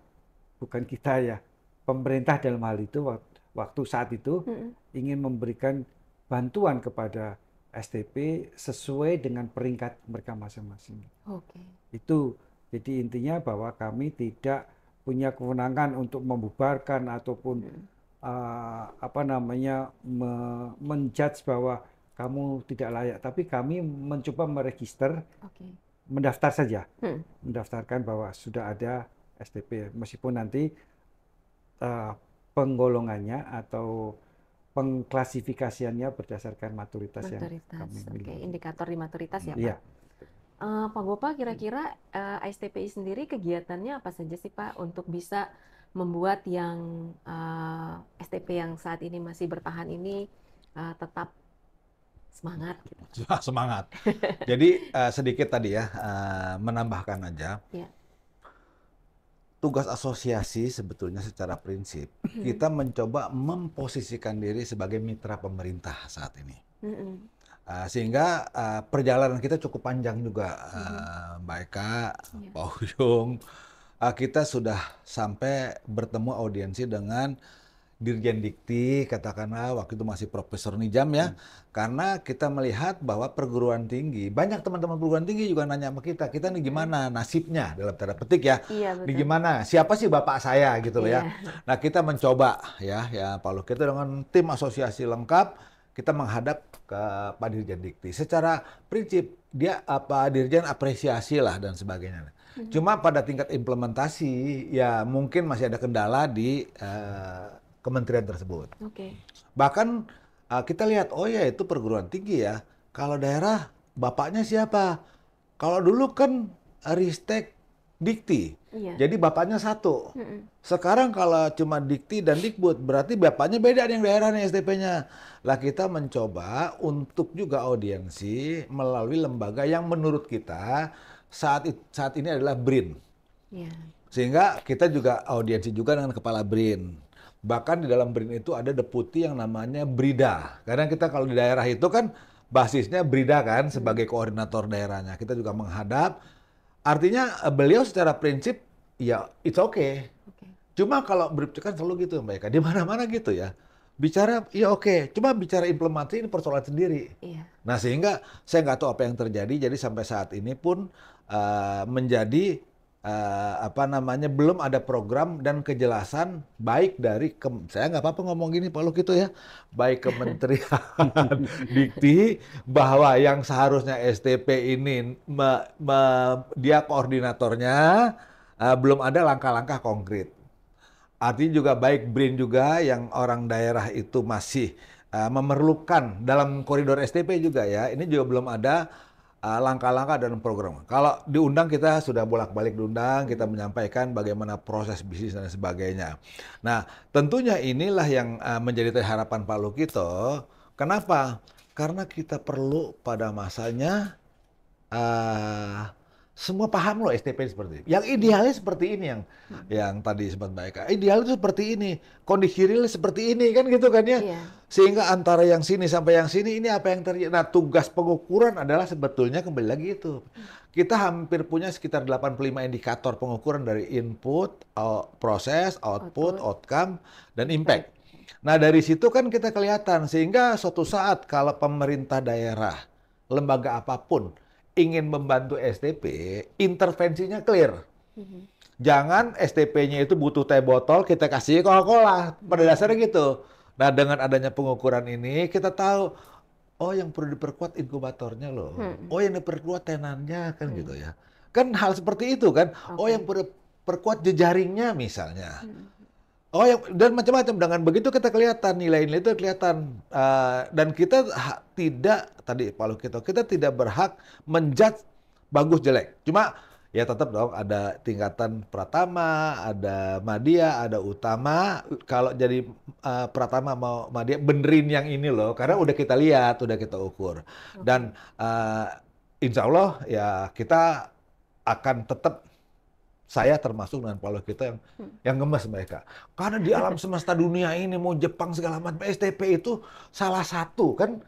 bukan kita ya, pemerintah dalam hal itu waktu saat itu ingin memberikan bantuan kepada STP sesuai dengan peringkat mereka masing-masing. Oke. Itu jadi intinya bahwa kami tidak punya kewenangan untuk membubarkan ataupun apa namanya menjudge bahwa kamu tidak layak, tapi kami mencoba meregister, Oke. mendaftar saja, mendaftarkan bahwa sudah ada STP, meskipun nanti penggolongannya atau pengklasifikasiannya berdasarkan maturitas yang kami miliki. Indikator di maturitas ya, Pak? Iya. Pak Gopa, kira-kira STPI sendiri kegiatannya apa saja sih, Pak, untuk bisa membuat yang STP yang saat ini masih bertahan ini tetap semangat gitu? Semangat. Jadi sedikit tadi ya, menambahkan aja. Ya. Tugas asosiasi sebetulnya secara prinsip, kita mencoba memposisikan diri sebagai mitra pemerintah saat ini. Sehingga perjalanan kita cukup panjang juga, Mbak Eka, Pak Uyung. Kita sudah sampai bertemu audiensi dengan Dirjen Dikti, katakanlah waktu itu masih Profesor Nijam ya, karena kita melihat bahwa perguruan tinggi, banyak teman-teman perguruan tinggi juga nanya sama kita nih gimana nasibnya dalam tanda petik ya, nih gimana, siapa sih bapak saya gitu loh ya. Nah kita mencoba ya Pak Luhut, kita dengan tim asosiasi lengkap, kita menghadap ke Pak Dirjen Dikti. Secara prinsip dia Dirjen apresiasi lah dan sebagainya. Cuma pada tingkat implementasi ya mungkin masih ada kendala di kementerian tersebut. Bahkan kita lihat, oh ya itu perguruan tinggi ya. Kalau daerah bapaknya siapa? Kalau dulu kan Ristek Dikti, jadi bapaknya satu. Sekarang kalau cuma Dikti dan Dikbud, berarti bapaknya beda yang daerah nih STP-nya. Lah kita mencoba untuk juga audiensi melalui lembaga yang menurut kita saat ini adalah BRIN. Sehingga kita juga audiensi juga dengan kepala BRIN. Bahkan di dalam BRIN itu ada deputi yang namanya BRIDA. Karena kita kalau di daerah itu kan basisnya BRIDA kan sebagai koordinator daerahnya. Kita juga menghadap. Artinya beliau secara prinsip ya it's okay. Cuma kalau kan selalu gitu Mbak Eka. Di mana-mana gitu ya. Bicara ya oke. Cuma bicara implementasi ini persoalan sendiri. Nah sehingga saya nggak tahu apa yang terjadi. Jadi sampai saat ini pun menjadi belum ada program dan kejelasan baik dari saya nggak apa-apa ngomong gini Pak Luhut gitu ya, baik Kementerian Dikti bahwa yang seharusnya STP ini dia koordinatornya belum ada langkah-langkah konkret. Artinya juga baik BRIN juga yang orang daerah itu masih memerlukan dalam koridor STP juga ya, ini juga belum ada langkah-langkah dan program. Kalau diundang kita sudah bolak-balik diundang, kita menyampaikan bagaimana proses bisnis dan sebagainya. Nah, tentunya inilah yang menjadi harapan Pak Luhut kita. Kenapa? Karena kita perlu pada masanya semua paham loh STP seperti ini. Yang idealnya seperti ini yang tadi sempat Mbak Eka. Ideal itu seperti ini, kondisi real seperti ini kan gitu kan ya. Sehingga antara yang sini sampai yang sini ini apa yang terjadi. Nah tugas pengukuran adalah sebetulnya kembali lagi itu. Kita hampir punya sekitar 85 indikator pengukuran dari input, proses, output, outcome, dan impact. Nah dari situ kan kita kelihatan sehingga suatu saat kalau pemerintah daerah, lembaga apapun ingin membantu STP, intervensinya clear. Jangan STP-nya itu butuh teh botol, kita kasih Coca-Cola. Pada dasarnya gitu. Nah, dengan adanya pengukuran ini, kita tahu, oh yang perlu diperkuat inkubatornya loh. Oh yang diperkuat tenannya, kan gitu ya. Kan hal seperti itu kan. Oh yang perlu perkuat jejaringnya misalnya. Oh dan macam-macam. Dengan begitu kita kelihatan, nilai-nilai itu kelihatan. Dan kita tidak, tadi Pak Luhut kita tidak berhak menjudge bagus jelek. Cuma ya tetap dong ada tingkatan pratama, ada madya, ada utama. Kalau jadi pratama mau madya benerin yang ini loh, karena udah kita lihat, udah kita ukur. Dan insya Allah ya kita akan tetap, saya termasuk dengan Pak Luhut kita yang gemes mereka. Karena di alam semesta dunia ini mau Jepang segala macam, STP itu salah satu kan.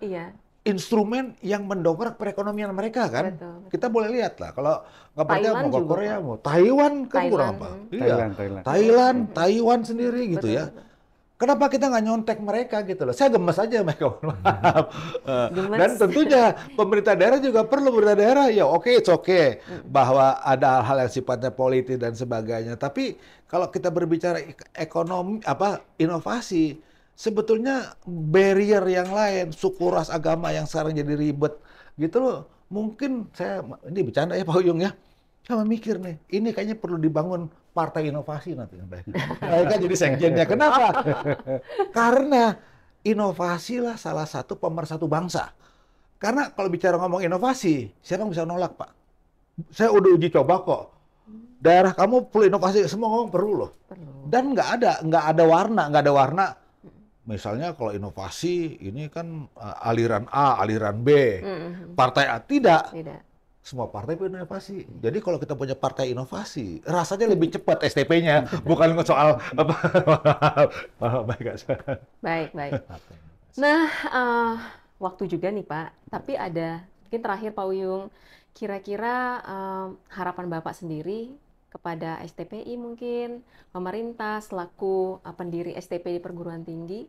Instrumen yang mendongkrak perekonomian mereka kan. Betul. Kita boleh lihat lah kalau nggak percaya mau ke Korea, mau Taiwan kan kurang apa? Taiwan sendiri gitu ya. Kenapa kita nggak nyontek mereka gitu loh? Saya gemes aja mereka. Dan tentunya pemerintah daerah juga perlu, pemerintah daerah ya it's okay bahwa ada hal yang sifatnya politis dan sebagainya. Tapi kalau kita berbicara ekonomi inovasi, sebetulnya barrier yang lain, suku ras agama yang sekarang jadi ribet gitu loh. Mungkin ini bercanda ya Pak Uyung ya. Saya mikir nih, ini kayaknya perlu dibangun partai inovasi nanti. Saya kan jadi sekjennya. Kenapa? Karena inovasi lah salah satu pemersatu bangsa. Karena kalau bicara ngomong inovasi, siapa yang bisa nolak, Pak? Saya udah uji coba kok. Daerah kamu perlu inovasi, semua ngomong perlu loh. Perlu. Dan nggak ada warna. Misalnya kalau inovasi ini kan aliran A, aliran B, partai A tidak. Semua partai punya inovasi. Jadi kalau kita punya partai inovasi, rasanya lebih cepat STP-nya, bukan soal apa. Baik. Nah, waktu juga nih Pak. Tapi ada mungkin terakhir Pak Uyung, kira-kira harapan Bapak sendiri kepada STPI mungkin, pemerintah selaku pendiri STP di perguruan tinggi,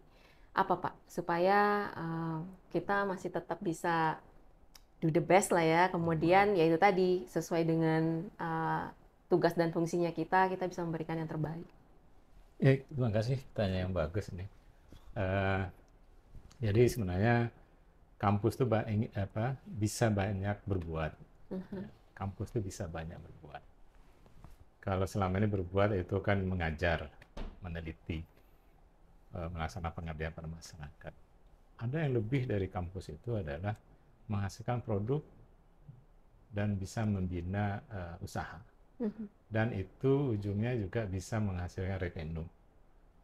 apa Pak? Supaya kita masih tetap bisa do the best lah ya, kemudian ya itu tadi, sesuai dengan tugas dan fungsinya kita bisa memberikan yang terbaik. Ya, terima kasih, tanya yang bagus nih. Jadi sebenarnya kampus tuh bisa banyak berbuat. Kampus tuh bisa banyak berbuat. Kalau selama ini berbuat itu kan mengajar, meneliti, melaksanakan pengabdian pada masyarakat. Ada yang lebih dari kampus itu adalah menghasilkan produk dan bisa membina usaha. Dan itu ujungnya juga bisa menghasilkan revenue.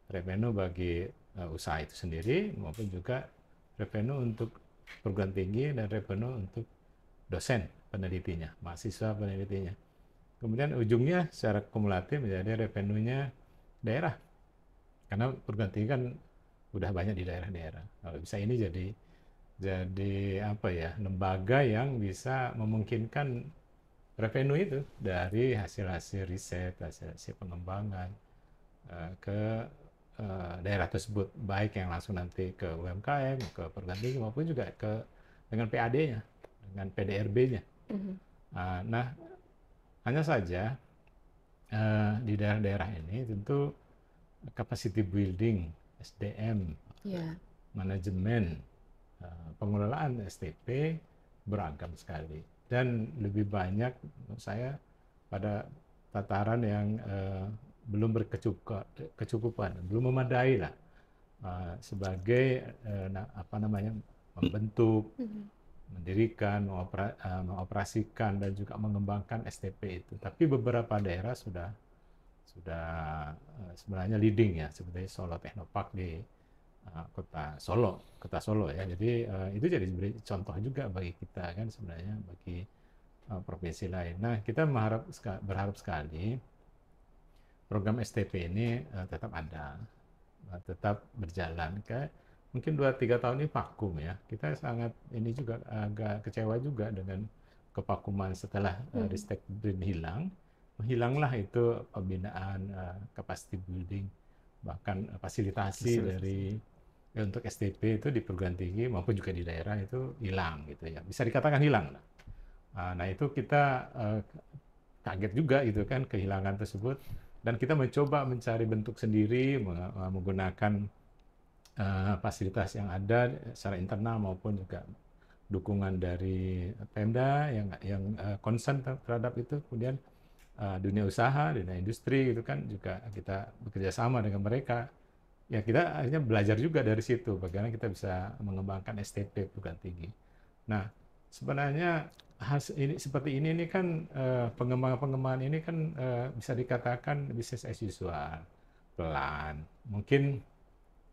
Revenue bagi usaha itu sendiri maupun juga revenue untuk perguruan tinggi dan revenue untuk dosen penelitinya, mahasiswa penelitinya. Kemudian ujungnya secara kumulatif menjadi revenue-nya daerah. Karena perguruan tinggi kan udah banyak di daerah-daerah. Kalau bisa ini jadi apa ya, lembaga yang bisa memungkinkan revenue itu dari hasil-hasil riset, hasil-hasil pengembangan ke daerah tersebut, baik yang langsung nanti ke UMKM, ke perguruan tinggi maupun juga dengan PAD-nya, dengan PDRB-nya. Nah, hanya saja di daerah-daerah ini tentu capacity building, SDM, manajemen, pengelolaan STP beragam sekali dan lebih banyak menurut saya pada tataran yang belum berkecukupan, belum memadai lah sebagai membentuk, mendirikan, mengoperasikan dan juga mengembangkan STP itu. Tapi beberapa daerah sudah sebenarnya leading ya, seperti Solo Technopark di kota Solo ya. Jadi itu jadi contoh juga bagi kita kan sebenarnya, bagi provinsi lain. Nah, kita berharap sekali program STP ini tetap ada, tetap berjalan. Mungkin 2-3 tahun ini vakum ya. Kita sangat ini juga agak kecewa juga dengan kevakuman setelah Ristek BRIN hilanglah itu pembinaan, capacity building, bahkan fasilitasi dari untuk STP itu di perguruan tinggi maupun juga di daerah itu hilang gitu ya. Bisa dikatakan hilang lah. Nah itu kita kaget juga gitu kan kehilangan tersebut, dan kita mencoba mencari bentuk sendiri menggunakan fasilitas yang ada secara internal maupun juga dukungan dari Pemda yang concern terhadap itu. Kemudian dunia usaha, dunia industri itu kan juga kita bekerja sama dengan mereka. Ya kita akhirnya belajar juga dari situ bagaimana kita bisa mengembangkan STP perguruan tinggi. Nah sebenarnya seperti ini kan pengembangan ini kan bisa dikatakan business as usual, pelan. Mungkin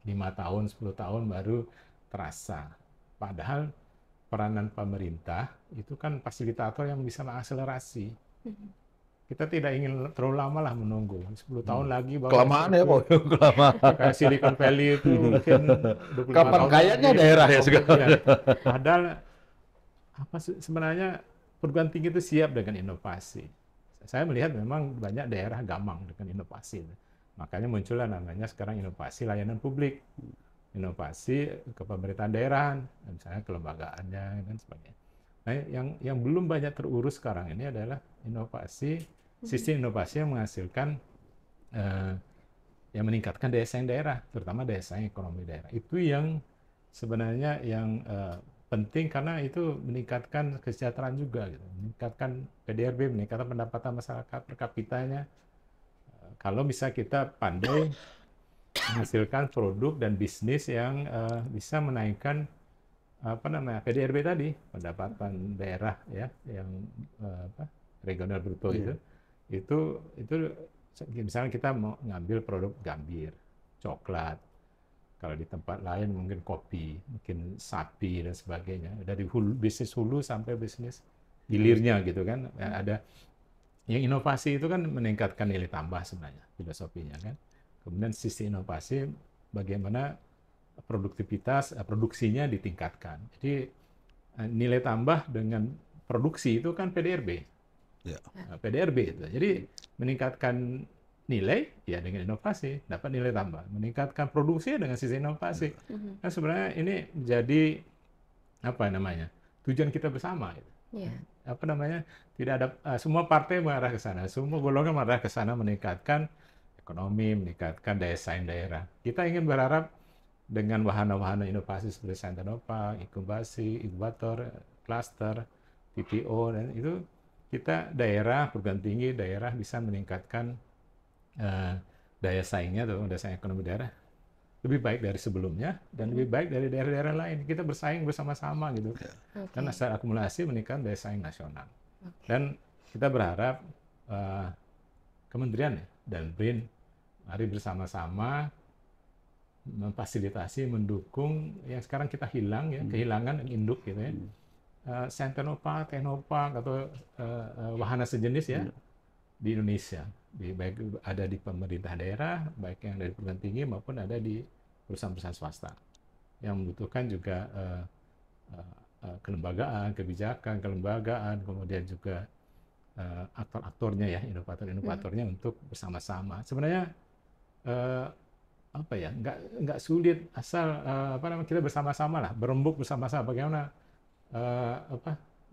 5 tahun, 10 tahun baru terasa. Padahal peranan pemerintah itu kan fasilitator yang bisa mengakselerasi. Kita tidak ingin terlalu lama lah menunggu. 10 tahun lagi baru kelamaan ya, Pak. Kelamaan. Kayak Silicon Valley itu mungkin 25 Kapan tahun kayaknya lagi. daerah ya sekarang. Ya. Padahal sebenarnya perguruan tinggi itu siap dengan inovasi. Saya melihat memang banyak daerah gamang dengan inovasi. Makanya muncullah namanya sekarang inovasi layanan publik, inovasi kepemerintahan daerah, misalnya kelembagaannya dan sebagainya. Nah, yang belum banyak terurus sekarang ini adalah inovasi, sistem inovasi yang menghasilkan, yang meningkatkan daya saing daerah, terutama daya saing ekonomi daerah. Itu yang sebenarnya yang penting karena itu meningkatkan kesejahteraan juga, gitu. Meningkatkan PDRB, meningkatkan pendapatan masyarakat per kapitanya. Kalau bisa kita pandai menghasilkan produk dan bisnis yang bisa menaikkan PDRB tadi, pendapatan daerah ya, yang regional bruto itu misalnya kita mau ngambil produk gambir, coklat, kalau di tempat lain mungkin kopi, mungkin sapi dan sebagainya, dari bisnis hulu sampai bisnis hilirnya gitu kan. Ada yang inovasi itu kan meningkatkan nilai tambah sebenarnya filosofinya kan. Kemudian sisi inovasi bagaimana produktivitas produksinya ditingkatkan. Jadi nilai tambah dengan produksi itu kan PDRB. Ya. PDRB itu. Jadi meningkatkan nilai ya dengan inovasi, dapat nilai tambah. Meningkatkan produksi dengan sisi inovasi. Nah, sebenarnya ini menjadi tujuan kita bersama. Gitu. Tidak ada semua partai mengarah ke sana, semua golongan mengarah ke sana, meningkatkan ekonomi, meningkatkan daya saing daerah. Kita ingin berharap dengan wahana-wahana inovasi seperti Santenopa, inkubator, cluster, TPO, dan itu kita daerah, perguruan tinggi daerah bisa meningkatkan daya saingnya, daya saing ekonomi daerah lebih baik dari sebelumnya dan lebih baik dari daerah-daerah lain. Kita bersaing bersama-sama gitu. Dan secara akumulasi meningkatkan daya saing nasional. Dan kita berharap kementerian dan BRIN mari bersama-sama memfasilitasi, mendukung yang sekarang kita kehilangan induk gitu ya. Santenopa, Teknopark atau wahana sejenis ya di Indonesia. Baik ada di pemerintah daerah, baik yang dari perguruan tinggi maupun ada di perusahaan-perusahaan swasta. Yang membutuhkan juga kelembagaan, kebijakan, kelembagaan, kemudian juga aktor-aktornya ya, inovator-inovatornya untuk bersama-sama. Sebenarnya nggak sulit asal kita bersama-sama lah, berembuk bersama-sama bagaimana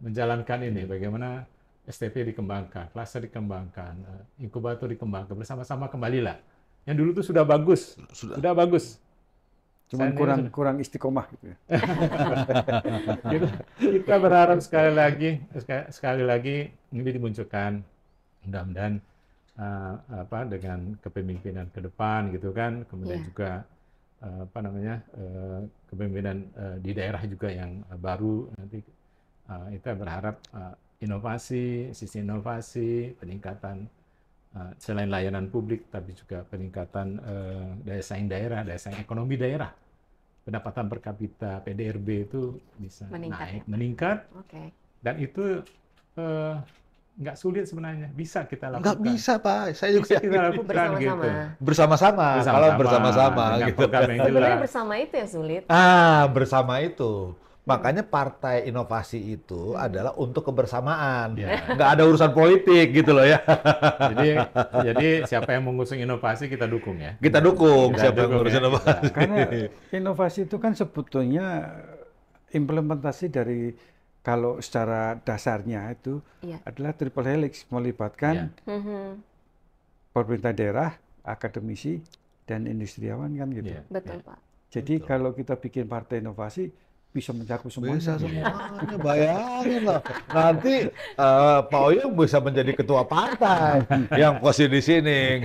menjalankan ini, bagaimana STP dikembangkan, cluster dikembangkan, inkubator dikembangkan, bersama-sama kembalilah. Yang dulu tuh sudah bagus, sudah bagus. Cuman kurang istiqomah gitu ya. Kita berharap sekali lagi ini dimunculkan, mudah-mudahan dengan kepemimpinan ke depan gitu kan, kemudian juga kepemimpinan di daerah juga yang baru nanti kita berharap sisi inovasi, peningkatan selain layanan publik tapi juga peningkatan daya saing daerah, daya saing ekonomi daerah, pendapatan per kapita PDRB itu bisa meningkat, dan itu nggak sulit sebenarnya, bisa kita lakukan. Nggak bisa Pak, saya juga kita lakukan gitu. Bersama-sama, kalau bersama-sama gitu. Sebenarnya bersama itu yang sulit. Bersama itu. Makanya partai inovasi itu adalah untuk kebersamaan. Nggak ada urusan politik gitu loh ya. Jadi siapa yang mengusung inovasi kita dukung ya. Kita dukung siapa yang mengusung inovasi. Karena inovasi itu kan sebetulnya implementasi dari, kalau secara dasarnya itu adalah triple helix, melibatkan pemerintah daerah, akademisi, dan industriawan kan gitu. Betul Pak. Jadi kalau kita bikin partai inovasi bisa mencakup semuanya. Bisa semuanya, bayangin loh. Nanti Pak Oyong bisa menjadi ketua partai yang posisi di sini.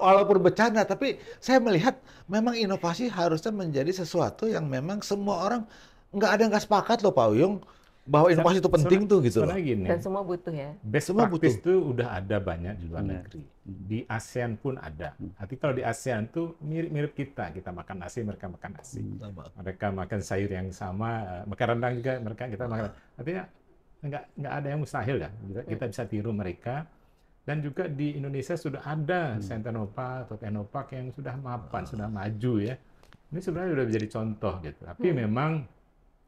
Walaupun bercanda, tapi saya melihat memang inovasi harusnya menjadi sesuatu yang memang semua orang, nggak ada yang nggak sepakat loh Pak Oyong, bahwa inovasi itu penting tuh gitu loh. Dan semua butuh ya. Best practice itu udah ada banyak di luar negeri. Di ASEAN pun ada. Artinya kalau di ASEAN tuh mirip-mirip kita makan nasi, mereka makan nasi. Mereka makan sayur yang sama, makan rendang juga kita makan. Artinya nggak ada yang mustahil ya. Kita bisa tiru mereka. Dan juga di Indonesia sudah ada Santenopa atau Teknopark yang sudah mapan, sudah maju ya. Ini sebenarnya sudah menjadi contoh gitu. Tapi memang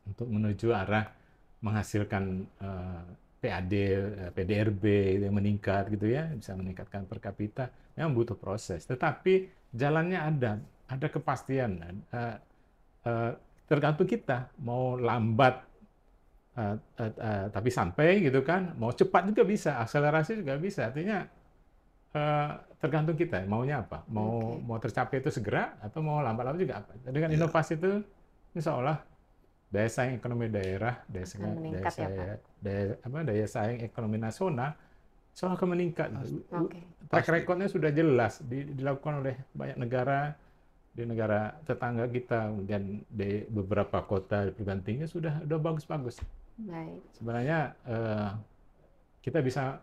untuk menuju arah menghasilkan PAD, PDRB yang meningkat gitu ya, bisa meningkatkan per kapita, yang butuh proses. Tetapi jalannya ada kepastian. Tergantung kita mau lambat tapi sampai gitu kan, mau cepat juga bisa, akselerasi juga bisa. Artinya tergantung kita maunya apa, mau tercapai itu segera atau mau lambat-lambat juga apa. Dengan inovasi itu insya Allah daya saing ekonomi daerah, Akan meningkat ya, Pak. daya saing ekonomi nasional selalu akan meningkat. Oke. Track Pasti. record-nya sudah jelas dilakukan oleh banyak negara, di negara tetangga kita, kemudian di beberapa kota di perguruan tinggi sudah bagus-bagus. Baik. Sebenarnya kita bisa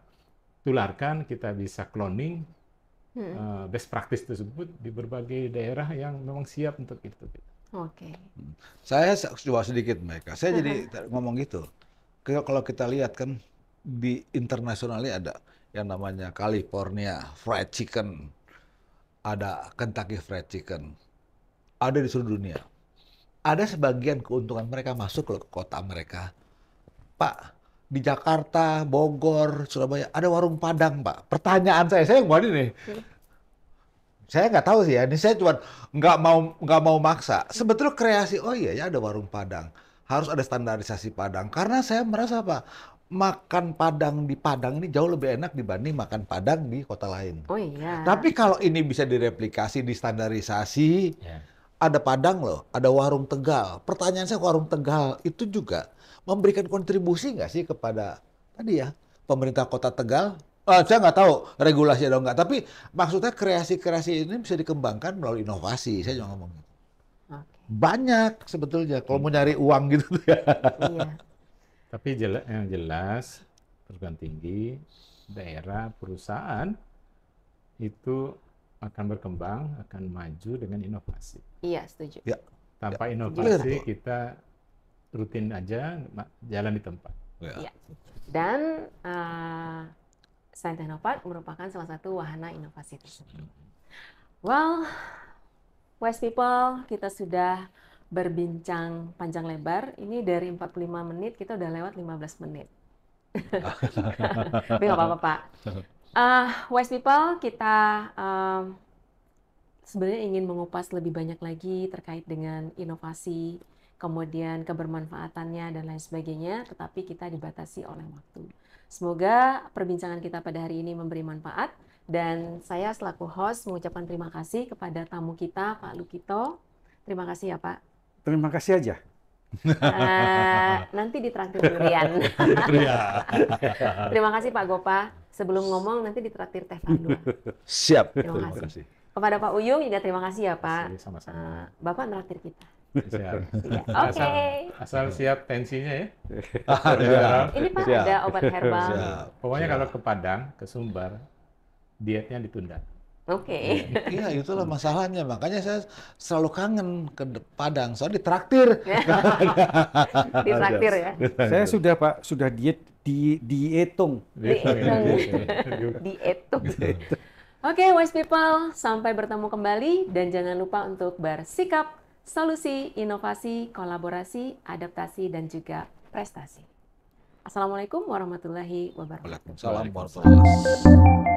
tularkan, kita bisa cloning best practice tersebut di berbagai daerah yang memang siap untuk itu. Oke. Saya coba sedikit mereka. Saya jadi ngomong gitu. Kalau kita lihat kan di internasionalnya ada yang namanya California Fried Chicken, ada Kentucky Fried Chicken, ada di seluruh dunia. Ada sebagian keuntungan mereka masuk ke kota mereka. Pak, di Jakarta, Bogor, Surabaya ada warung Padang, Pak. Pertanyaan saya yang buat ini. Saya nggak tahu sih ya, ini saya cuma nggak mau maksa. Sebetulnya kreasi, oh iya ya ada warung Padang, harus ada standarisasi Padang. Karena saya merasa apa, makan Padang di Padang ini jauh lebih enak dibanding makan Padang di kota lain. Oh iya. Tapi kalau ini bisa direplikasi, distandarisasi, ada Padang loh, ada warung Tegal. Pertanyaan saya, warung Tegal itu juga memberikan kontribusi nggak sih kepada tadi ya pemerintah kota Tegal? Saya nggak tahu regulasi atau nggak, tapi maksudnya kreasi-kreasi ini bisa dikembangkan melalui inovasi. Saya cuma ngomong. Oke. Banyak sebetulnya kalau mau nyari uang gitu ya. Iya. Tapi yang jelas perguruan tinggi, daerah, perusahaan itu akan berkembang, akan maju dengan inovasi. Iya, setuju. Ya. Tanpa Ya. inovasi Clear. kita rutin aja jalan di tempat. Iya. Dan Sains Teknopark merupakan salah satu wahana inovasi tersebut. Well, wise people, kita sudah berbincang panjang lebar. Ini dari 45 menit, kita udah lewat 15 menit. Tapi nggak apa-apa, Pak. Wise people, kita sebenarnya ingin mengupas lebih banyak lagi terkait dengan inovasi, kemudian kebermanfaatannya dan lain sebagainya, tetapi kita dibatasi oleh waktu. Semoga perbincangan kita pada hari ini memberi manfaat, dan saya selaku host mengucapkan terima kasih kepada tamu kita, Pak Lukito. Terima kasih ya, Pak. Terima kasih aja. Nanti ditraktir durian. Terima kasih Pak Gopa. Sebelum ngomong nanti ditraktir teh Pandua. Siap. Terima kasih. Kepada Pak Uyung juga terima kasih ya Pak. Sama-sama. Bapak traktir kita. Siap. Ya, oke. Asal siap tensinya ya. Ini Pak Siap. ada obat herbal. Siap. Pokoknya kalau ke Padang, ke Sumbar, dietnya ditunda. Oke. Iya, itulah masalahnya. Makanya saya selalu kangen ke Padang. Soalnya ditraktir. Ditraktir ya. Saya sudah Pak, sudah dihitung. Dihitung. Oke, wise people, sampai bertemu kembali dan jangan lupa untuk bersikap, solusi, inovasi, kolaborasi, adaptasi dan juga prestasi. Assalamualaikum warahmatullahi wabarakatuh. Waalaikumsalam warahmatullahi wabarakatuh.